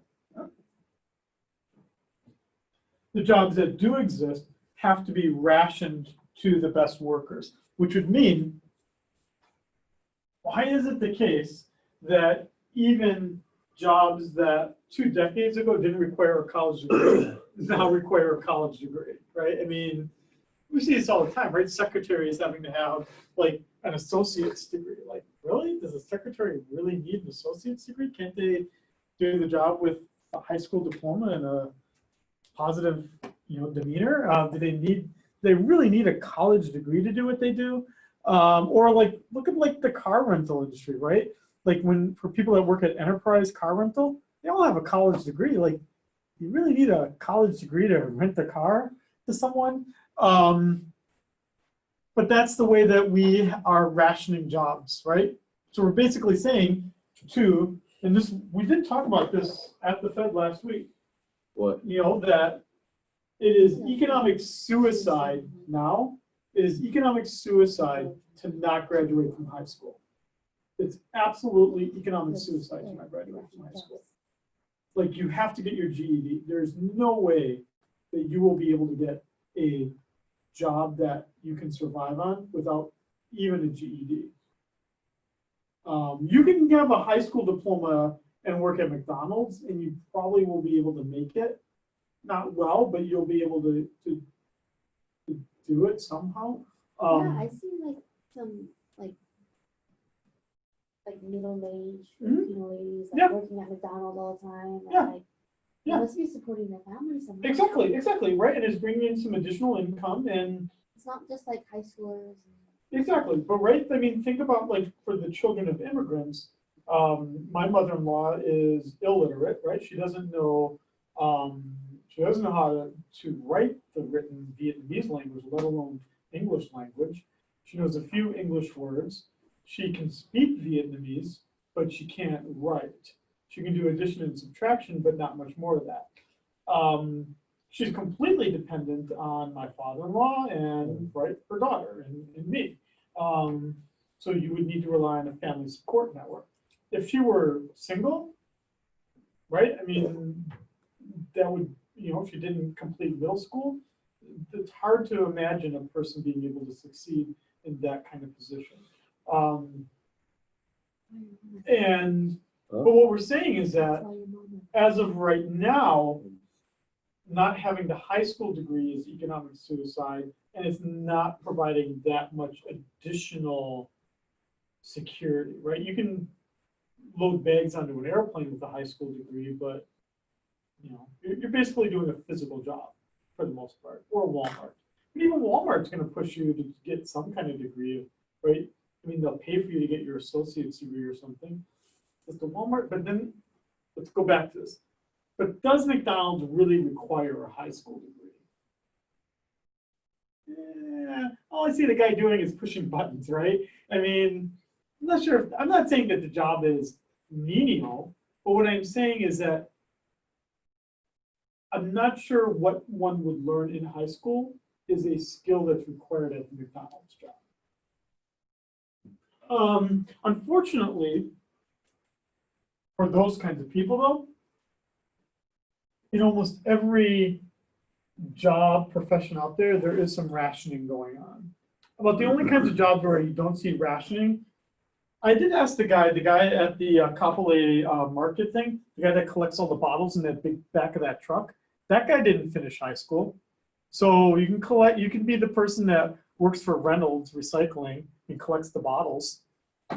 [SPEAKER 1] the jobs that do exist have to be rationed to the best workers, which would mean, why is it the case that even jobs that 2 decades ago didn't require a college degree now require a college degree, right? I mean, we see this all the time, right? Secretaries having to have like an associate's degree. Like, really? Does a secretary really need an associate's degree? Can't they do the job with a high school diploma and a positive, demeanor? Do they really need a college degree to do what they do? Or like, look at like the car rental industry, right? Like for people that work at Enterprise Car Rental, they all have a college degree. Like, you really need a college degree to rent a car to someone? But that's the way that we are rationing jobs, right? So we're basically saying and this, we did talk about this at the Fed last week,
[SPEAKER 2] What?
[SPEAKER 1] that it is economic suicide now. It is economic suicide to not graduate from high school. It's absolutely economic suicide to not graduate from high school. Like, you have to get your GED. There's no way that you will be able to get a job that you can survive on without even a GED. You can have a high school diploma and work at McDonald's, and you probably will be able to make it. Not well, but you'll be able to do it somehow.
[SPEAKER 3] Yeah, I see like some like middle-aged Filipino ladies like
[SPEAKER 1] Yeah.
[SPEAKER 3] working at McDonald's all the time. And,
[SPEAKER 1] Yeah.
[SPEAKER 3] like They
[SPEAKER 1] Yeah.
[SPEAKER 3] must be supporting their family somehow.
[SPEAKER 1] Exactly, right? And it's bringing in some additional income and
[SPEAKER 3] It's not just like high schoolers.
[SPEAKER 1] exactly, but right, I mean, think about like for the children of immigrants, my mother-in-law is illiterate, right? She doesn't know how to write the written Vietnamese language, let alone English language. She knows a few English words. She can speak Vietnamese, but she can't write. She can do addition and subtraction, but not much more of that. She's completely dependent on my father-in-law and right her daughter and me. So you would need to rely on a family support network. If she were single, right? I mean, that would, if she didn't complete middle school, it's hard to imagine a person being able to succeed in that kind of position. But what we're saying is that as of right now, not having the high school degree is economic suicide, and it's not providing that much additional security, right? You can load bags onto an airplane with a high school degree, but you're basically doing a physical job for the most part, or Walmart. But even Walmart's going to push you to get some kind of degree, right? I mean, they'll pay for you to get your associate's degree or something. It's the Walmart, but then let's go back to this. But does McDonald's really require a high school degree? All I see the guy doing is pushing buttons, right? I mean, I'm not sure. I'm not saying that the job is menial, but what I'm saying is that I'm not sure what one would learn in high school is a skill that's required at the McDonald's job. Unfortunately, for those kinds of people, though, in almost every job profession out there, there is some rationing going on. About the only kinds of jobs where you don't see rationing, I did ask the guy at the Kapolei market thing, the guy that collects all the bottles in that big back of that truck. That guy didn't finish high school. So you can be the person that works for Reynolds Recycling and collects the bottles.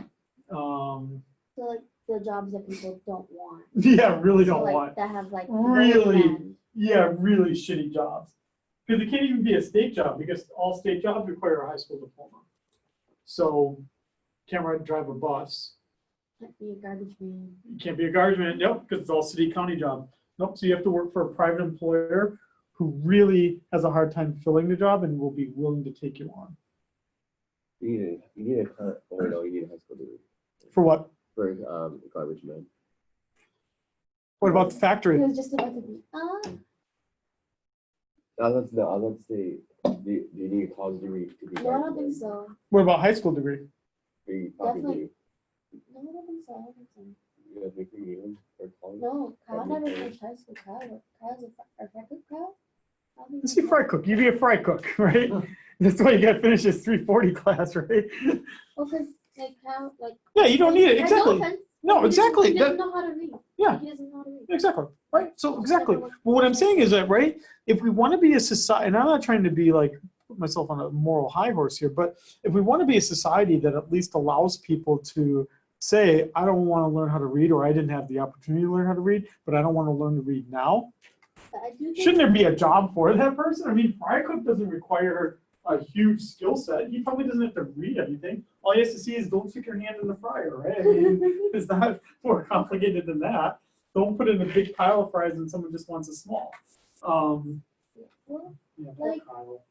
[SPEAKER 3] So like the jobs that people don't want.
[SPEAKER 1] Yeah, really
[SPEAKER 3] So,
[SPEAKER 1] don't
[SPEAKER 3] like,
[SPEAKER 1] want.
[SPEAKER 3] that have like
[SPEAKER 1] Really,
[SPEAKER 3] demand.
[SPEAKER 1] yeah, really shitty jobs. Because it can't even be a state job because all state jobs require a high school diploma. So can't drive a bus.
[SPEAKER 3] Can't be a garbage man.
[SPEAKER 1] You can't be a garbage man, nope, because it's all city county job. Nope, so you have to work for a private employer who really has a hard time filling the job and will be willing to take you on.
[SPEAKER 2] You need a high school degree.
[SPEAKER 1] For what?
[SPEAKER 2] For garbage man.
[SPEAKER 1] What about the
[SPEAKER 3] It
[SPEAKER 1] factory?
[SPEAKER 3] was just about to be.
[SPEAKER 2] I was about to say, do you need a college degree to be
[SPEAKER 3] No, I don't think so.
[SPEAKER 1] What about high school degree?
[SPEAKER 3] Definitely. No, I don't think so. I don't think so.
[SPEAKER 2] You guys make me even for college?
[SPEAKER 3] No, Kyle never finished high school. Kyle's a fry cook, Kyle? I don't think
[SPEAKER 1] Let's see,
[SPEAKER 3] so.
[SPEAKER 1] fry cook. You be a fry cook, right? That's why you got to finish this 340 class, right?
[SPEAKER 3] Well, because like Kyle, like.
[SPEAKER 1] Yeah, you don't need it.
[SPEAKER 3] There's
[SPEAKER 1] Exactly.
[SPEAKER 3] No, offense,
[SPEAKER 1] No, exactly.
[SPEAKER 3] He doesn't know how to read.
[SPEAKER 1] Yeah.
[SPEAKER 3] He doesn't know how to read.
[SPEAKER 1] Exactly. Right. So exactly. Well, what I'm saying is that, right, if we want to be a society, and I'm not trying to be like put myself on a moral high horse here, but if we want to be a society that at least allows people to say, I don't want to learn how to read, or I didn't have the opportunity to learn how to read, but I don't want to learn to read now,
[SPEAKER 3] But I do think
[SPEAKER 1] shouldn't there be a job for that person? I mean, fry cook doesn't require a huge skill set. He probably doesn't have to read anything. All he has to see is don't stick your hand in the fryer, right? I mean, it's not more complicated than that. Don't put in a big pile of fries and someone just wants a small.
[SPEAKER 3] Well,
[SPEAKER 1] Yeah, poor
[SPEAKER 3] like-
[SPEAKER 1] Kyle.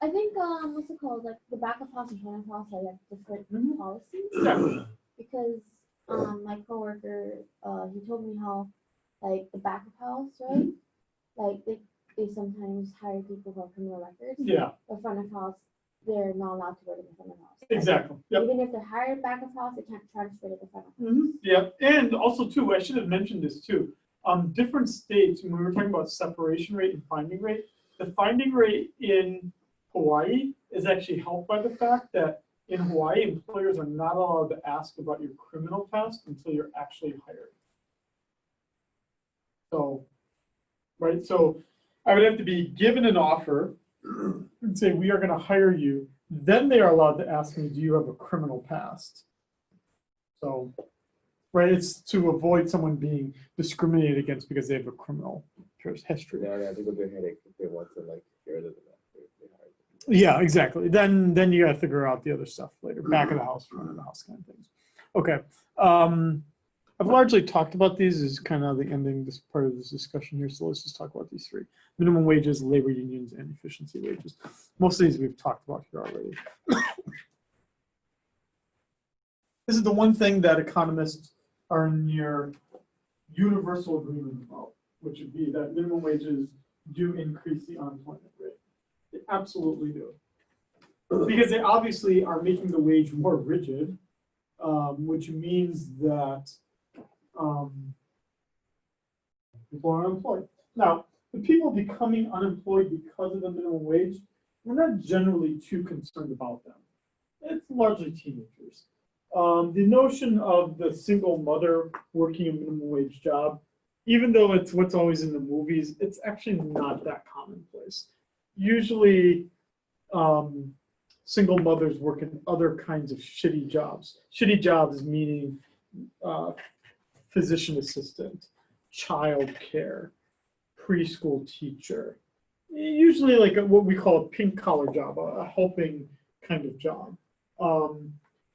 [SPEAKER 3] I think what's it called? Like the back of house and front of house have like different
[SPEAKER 1] Mhm.
[SPEAKER 3] policies.
[SPEAKER 1] Yeah.
[SPEAKER 3] Because my coworker he told me how like the back of house, right? Like they sometimes hire people who have criminal records.
[SPEAKER 1] Yeah,
[SPEAKER 3] The front of house, they're not allowed to go to the front of house. Like,
[SPEAKER 1] exactly. Yep.
[SPEAKER 3] Even if they're hired back of house, they can't transfer to the front of house.
[SPEAKER 1] Yep. And also too, I should have mentioned this too. Different states, when we were talking about separation rate and finding rate, the finding rate in Hawaii is actually helped by the fact that in Hawaii, employers are not allowed to ask about your criminal past until you're actually hired. So, right, so I would have to be given an offer and say, we are going to hire you. Then they are allowed to ask me, do you have a criminal past? So right? It's to avoid someone being discriminated against because they have a criminal history.
[SPEAKER 2] Yeah, yeah, because they headache if they want to like get rid of the master. They hire them.
[SPEAKER 1] Yeah, exactly. Then you got to figure out the other stuff later, back of the house, front of the house kind of things. Okay. I've largely talked about these as kind of the ending, this part of this discussion here. So let's just talk about these three: minimum wages, labor unions, and efficiency wages. Most of these we've talked about here already. This is the one thing that economists are near universal agreement about, which would be that minimum wages do increase the unemployment rate. They absolutely do. Because they obviously are making the wage more rigid, which means that people are unemployed. Now, the people becoming unemployed because of the minimum wage, we're not generally too concerned about them. It's largely teenagers. The notion of the single mother working a minimum wage job, even though it's what's always in the movies, it's actually not that commonplace. Usually, single mothers work in other kinds of shitty jobs. Shitty jobs meaning physician assistant, child care, preschool teacher. Usually like what we call a pink collar job, a helping kind of job.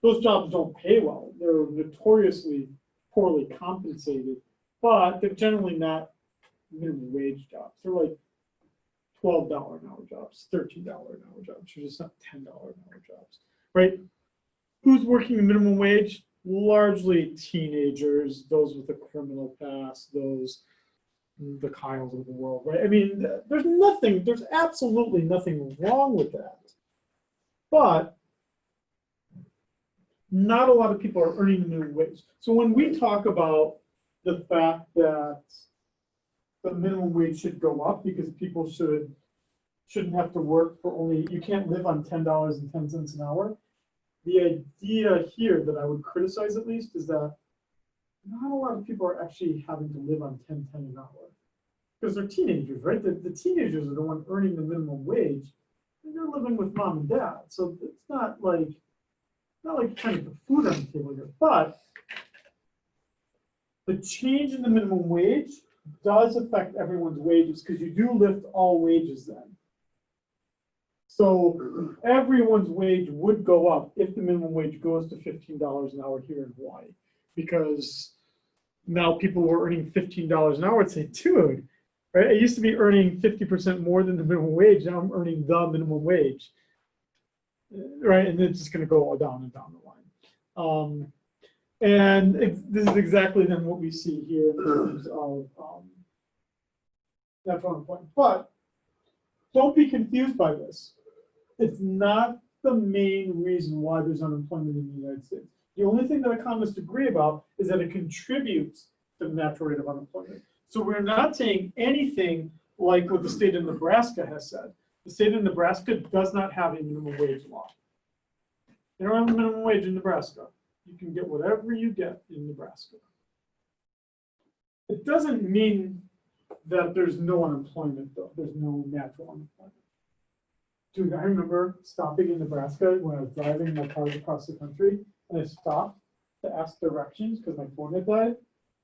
[SPEAKER 1] Those jobs don't pay well. They're notoriously poorly compensated, but they're generally not minimum wage jobs. They're like $12 an hour jobs, $13 an hour jobs. They're just not $10 an hour jobs, right? Who's working the minimum wage? Largely teenagers, those with a criminal past, those, the Kyles of the world, right? I mean, there's absolutely nothing wrong with that. But not a lot of people are earning the minimum wage. So when we talk about the fact that the minimum wage should go up because people shouldn't have to work for only, you can't live on $10.10 an hour. The idea here that I would criticize at least is that not a lot of people are actually having to live on $10.10 an hour because they're teenagers, right? The teenagers are the one earning the minimum wage, and they're living with mom and dad. So it's not like trying to put food on the table here, but the change in the minimum wage does affect everyone's wages because you do lift all wages then. So everyone's wage would go up if the minimum wage goes to $15 an hour here in Hawaii, because now people who are earning $15 an hour would say, dude, right? I used to be earning 50% more than the minimum wage. Now I'm earning the minimum wage, right? And it's just going to go down and down the line. And this is exactly then what we see here in terms of natural unemployment. But don't be confused by this. It's not the main reason why there's unemployment in the United States. The only thing that economists agree about is that it contributes to the natural rate of unemployment. So we're not saying anything like what the state of Nebraska has said. The state of Nebraska does not have a minimum wage law. They don't have a minimum wage in Nebraska. You can get whatever you get in Nebraska. It doesn't mean that there's no unemployment, though. There's no natural unemployment. Dude, I remember stopping in Nebraska when I was driving my cars across the country, and I stopped to ask directions because my phone had died,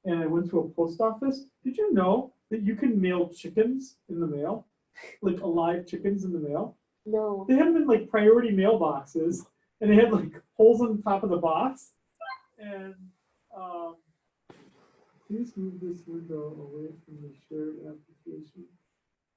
[SPEAKER 1] and I went to a post office. Did you know that you can mail chickens in the mail? Like alive chickens in the mail?
[SPEAKER 3] No.
[SPEAKER 1] They had them in like priority mailboxes, and they had like holes on the top of the box. And please move this window away from the shared application.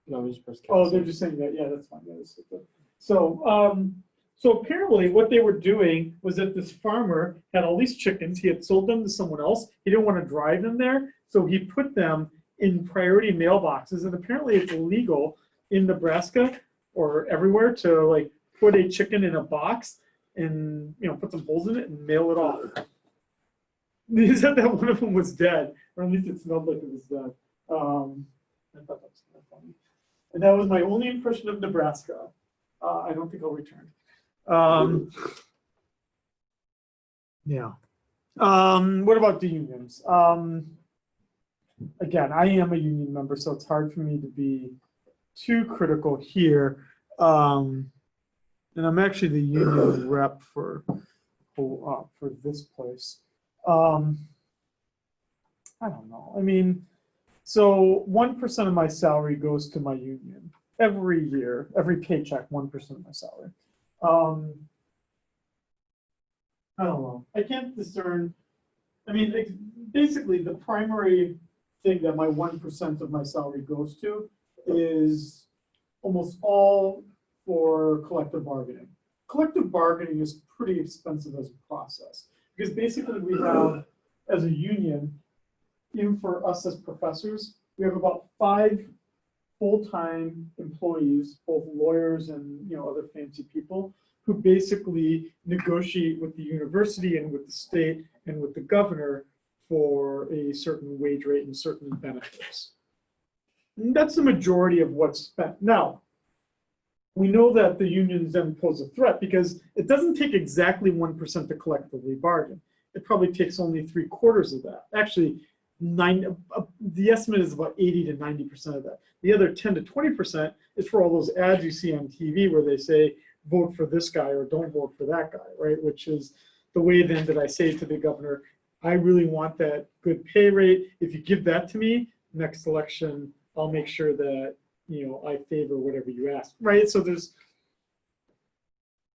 [SPEAKER 5] No, just press
[SPEAKER 1] Oh, they're just saying that. Yeah, that's fine. Yeah, that's good. So apparently what they were doing was that this farmer had all these chickens. He had sold them to someone else. He didn't want to drive them there, so he put them in priority mailboxes. And apparently it's illegal in Nebraska or everywhere to like put a chicken in a box and put some holes in it and mail it off. He said that one of them was dead, or at least it smelled like it was dead. I thought that was kind of funny. And that was my only impression of Nebraska. I don't think I'll return. Yeah. What about the unions? Again, I am a union member, so it's hard for me to be too critical here. And I'm actually the union rep for this place. I don't know. I mean, so 1% of my salary goes to my union every year, every paycheck, 1% of my salary. I don't know. I can't discern. I mean, basically, the primary thing that my 1% of my salary goes to is almost all for collective bargaining. Collective bargaining is pretty expensive as a process because basically we have, as a union, even for us as professors, we have about 5 full-time employees, both lawyers and other fancy people, who basically negotiate with the university and with the state and with the governor for a certain wage rate and certain benefits. And that's the majority of what's spent. Now, we know that the unions then pose a threat because it doesn't take exactly 1% to collectively bargain. It probably takes only 3/4 of that. Actually, the estimate is about 80 to 90% of that. The other 10 to 20% is for all those ads you see on TV where they say, vote for this guy or don't vote for that guy, right? Which is the way then that I say to the governor, I really want that good pay rate. If you give that to me, next election, I'll make sure that I favor whatever you ask, right? So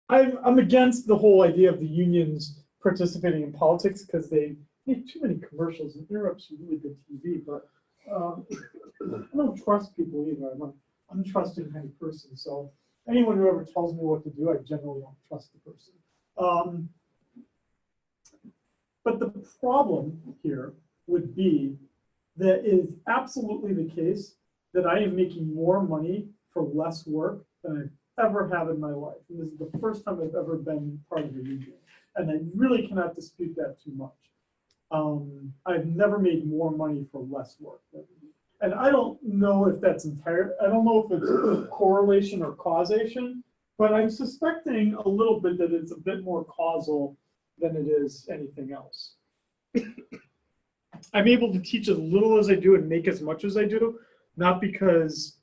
[SPEAKER 1] I'm against the whole idea of the unions participating in politics because they make too many commercials and interrupt some really good TV. But I don't trust people either. I'm an untrusting kind of person. So anyone who ever tells me what to do, I generally don't trust the person. But the problem here would be that it is absolutely the case that I am making more money for less work than I've ever had in my life. And this is the first time I've ever been part of a union. And I really cannot dispute that too much. I've never made more money for less work. And I don't know if that's I don't know if it's correlation or causation, but I'm suspecting a little bit that it's a bit more causal than it is anything else. I'm able to teach as little as I do and make as much as I do, not because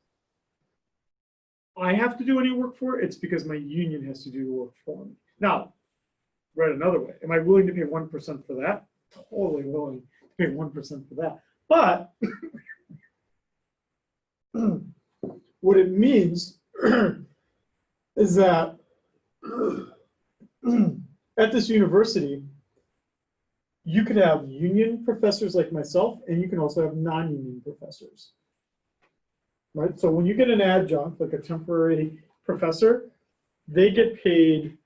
[SPEAKER 1] I have to do any work for it, it's because my union has to do the work for me. Now, read another way, am I willing to pay 1% for that? Totally willing to pay 1% for that. But what it means is that at this university, you could have union professors like myself, and you can also have non-union professors, right? So when you get an adjunct, like a temporary professor, they get paid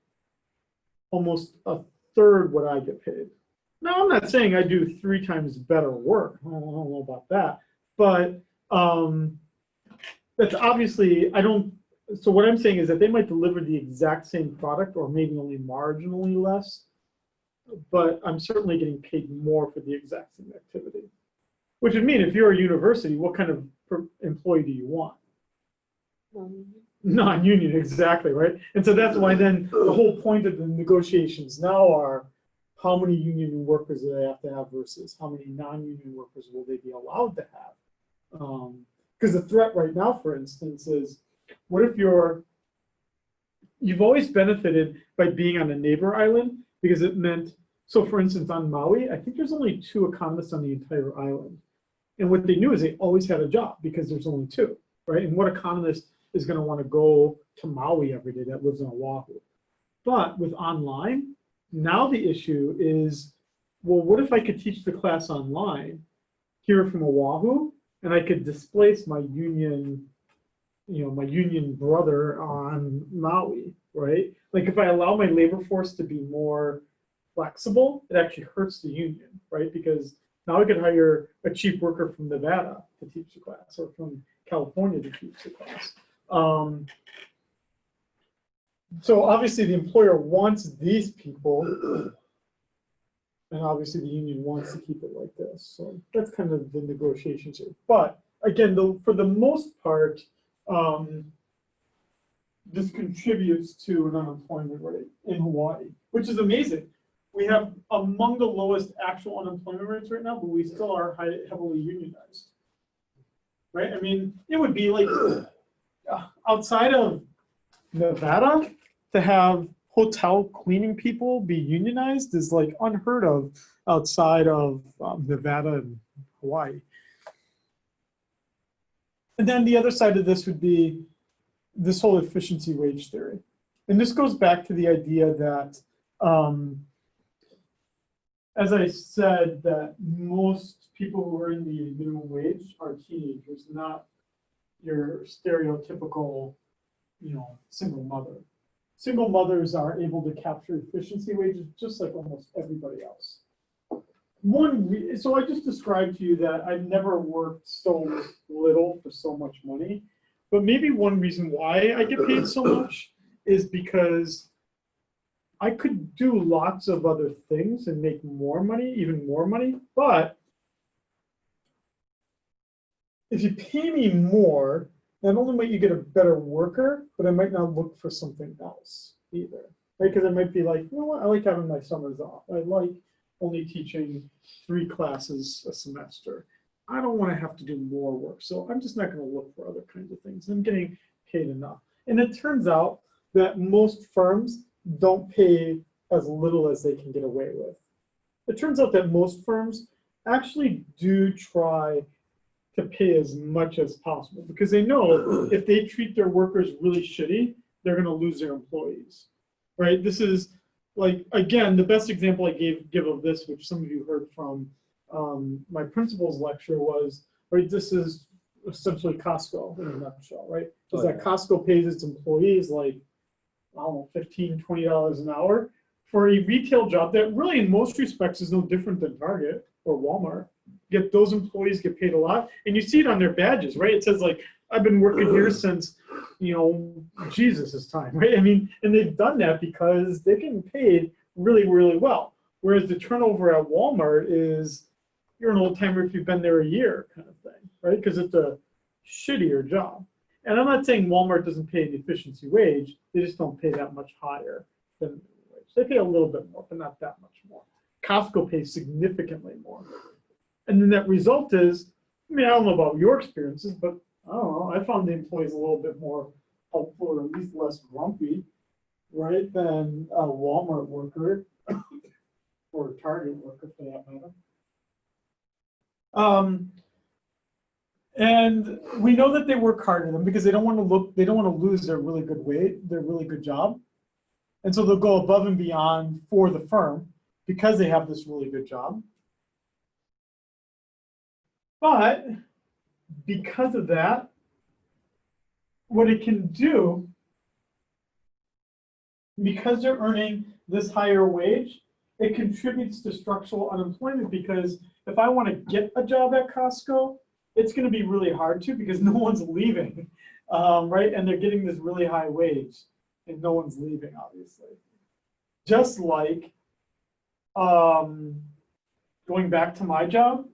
[SPEAKER 1] almost 1/3 what I get paid. Now, I'm not saying I do 3 times better work. I don't know about that. But that's obviously, so what I'm saying is that they might deliver the exact same product or maybe only marginally less, but I'm certainly getting paid more for the exact same activity. Which would mean if you're a university, what kind of employee do you want? Non-union, exactly, right? And so that's why then the whole point of the negotiations now are how many union workers do they have to have versus how many non-union workers will they be allowed to have? Because the threat right now, for instance, is what if you've always benefited by being on a neighbor island because it meant, so for instance, on Maui, I think there's only 2 economists on the entire island. And what they knew is they always had a job because there's only 2, right? And what economist is going to want to go to Maui every day that lives in Oahu? But with online, now the issue is, well, what if I could teach the class online here from Oahu, and I could displace my union, my union brother on Maui, right? Like if I allow my labor force to be more flexible, it actually hurts the union, right? Because now I could hire a cheap worker from Nevada to teach the class or from California to teach the class. So obviously the employer wants these people, and obviously the union wants to keep it like this. So that's kind of the negotiations here. But again, for the most part, this contributes to an unemployment rate in Hawaii, which is amazing. We have among the lowest actual unemployment rates right now, but we still are heavily unionized, right? I mean, it would be like outside of Nevada, to have hotel cleaning people be unionized is like unheard of outside of Nevada and Hawaii. And then the other side of this would be this whole efficiency wage theory. And this goes back to the idea that, as I said, that most people who are in the minimum wage are teenagers, not your stereotypical, single mother. Single mothers are able to capture efficiency wages just like almost everybody else. So I just described to you that I've never worked so little for so much money, but maybe one reason why I get paid so much is because I could do lots of other things and make more money, even more money, but if you pay me more, not only might you get a better worker, but I might not look for something else either, right? Because I might be like, you know what, I like having my summers off. I like only teaching 3 classes a semester. I don't want to have to do more work, so I'm just not going to look for other kinds of things. I'm getting paid enough. And it turns out that most firms don't pay as little as they can get away with. It turns out that most firms actually do try to pay as much as possible because they know if they treat their workers really shitty, they're going to lose their employees, right? This is like, again, the best example I give of this, which some of you heard from my principal's lecture was, right, this is essentially Costco in a nutshell, right? Is that Costco pays its employees like, I don't know, $15, $20 an hour for a retail job that really in most respects is no different than Target or Walmart. Yet those employees get paid a lot, and you see it on their badges, right? It says like, I've been working here since, Jesus' time, right? I mean, and they've done that because they're getting paid really, really well. Whereas the turnover at Walmart is, you're an old timer if you've been there a year kind of thing, right? Because it's a shittier job. And I'm not saying Walmart doesn't pay an efficiency wage, they just don't pay that much higher than the wage. They pay a little bit more, but not that much more. Costco pays significantly more. And then that result is, I mean, I don't know about your experiences, but I don't know, I found the employees a little bit more helpful or at least less grumpy, right, than a Walmart worker or a Target worker for that matter. And we know that they work hard in them because they don't want to lose their really good job. And so they'll go above and beyond for the firm because they have this really good job. But because of that, what it can do, because they're earning this higher wage, it contributes to structural unemployment because if I want to get a job at Costco, it's going to be really hard to because no one's leaving, right? And they're getting this really high wage and no one's leaving, obviously. Just like going back to my job,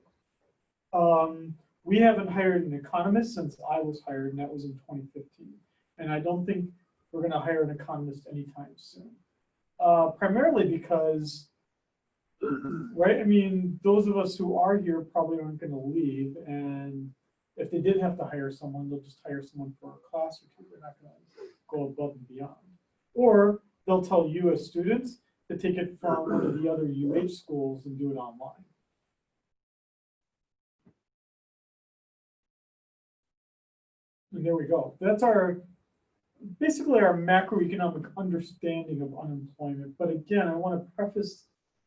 [SPEAKER 1] we haven't hired an economist since I was hired, and that was in 2015. And I don't think we're going to hire an economist anytime soon. Primarily because, right, I mean, those of us who are here probably aren't going to leave. And if they did have to hire someone, they'll just hire someone for a class or two. They're not going to go above and beyond. Or they'll tell you as students to take it from one of the other UH schools and do it online. And there we go. That's basically our macroeconomic understanding of unemployment. But again, I want to preface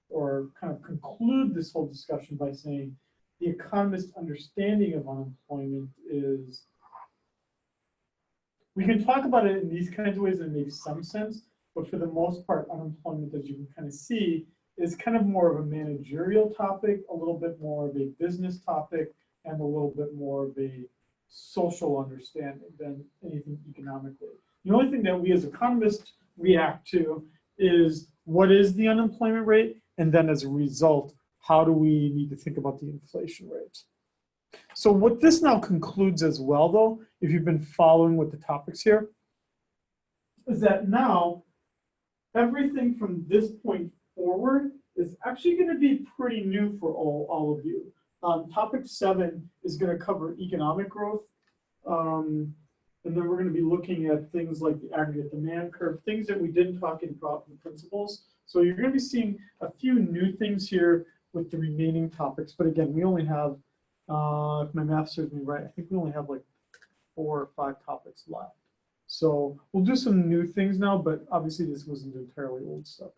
[SPEAKER 1] or kind of conclude this whole discussion by saying the economist's understanding of unemployment is, we can talk about it in these kinds of ways and it makes some sense, but for the most part, unemployment, as you can kind of see, is kind of more of a managerial topic, a little bit more of a business topic, and a little bit more of a social understanding than anything economically. The only thing that we as economists react to is what is the unemployment rate, and then as a result, how do we need to think about the inflation rate? So what this now concludes as well, though, if you've been following with the topics here, is that now everything from this point forward is actually going to be pretty new for all of you. Topic 7 is going to cover economic growth. And then we're going to be looking at things like the aggregate demand curve, things that we didn't talk in principles. So you're going to be seeing a few new things here with the remaining topics. But again, we only have If my math serves me right, I think we only have like 4 or 5 topics left. So we'll do some new things now, but obviously this wasn't entirely old stuff.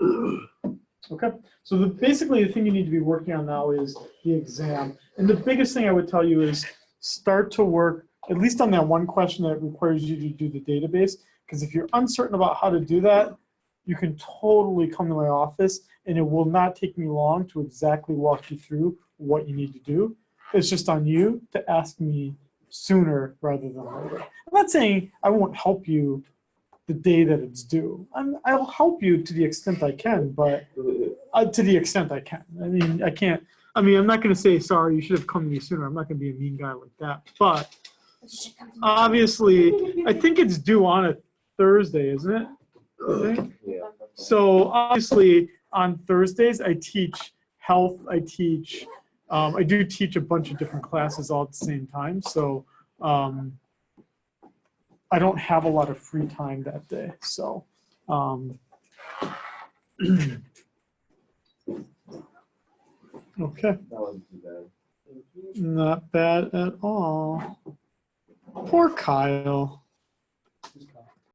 [SPEAKER 1] Okay, so basically the thing you need to be working on now is the exam. And the biggest thing I would tell you is start to work, at least on that one question that requires you to do the database, because if you're uncertain about how to do that, you can totally come to my office and it will not take me long to exactly walk you through what you need to do. It's just on you to ask me sooner rather than later. I'm not saying I won't help you the day that it's due. I'll help you to the extent I can, but to the extent I can. I mean, I'm not going to say, sorry, you should have come to me sooner. I'm not going to be a mean guy like that. But obviously, I think it's due on a Thursday, isn't it? I think.
[SPEAKER 2] Yeah.
[SPEAKER 1] So obviously, on Thursdays, I teach health, I do teach a bunch of different classes all at the same time. So I don't have a lot of free time that day. So okay,
[SPEAKER 2] That wasn't too bad.
[SPEAKER 1] not bad at all. Poor Kyle.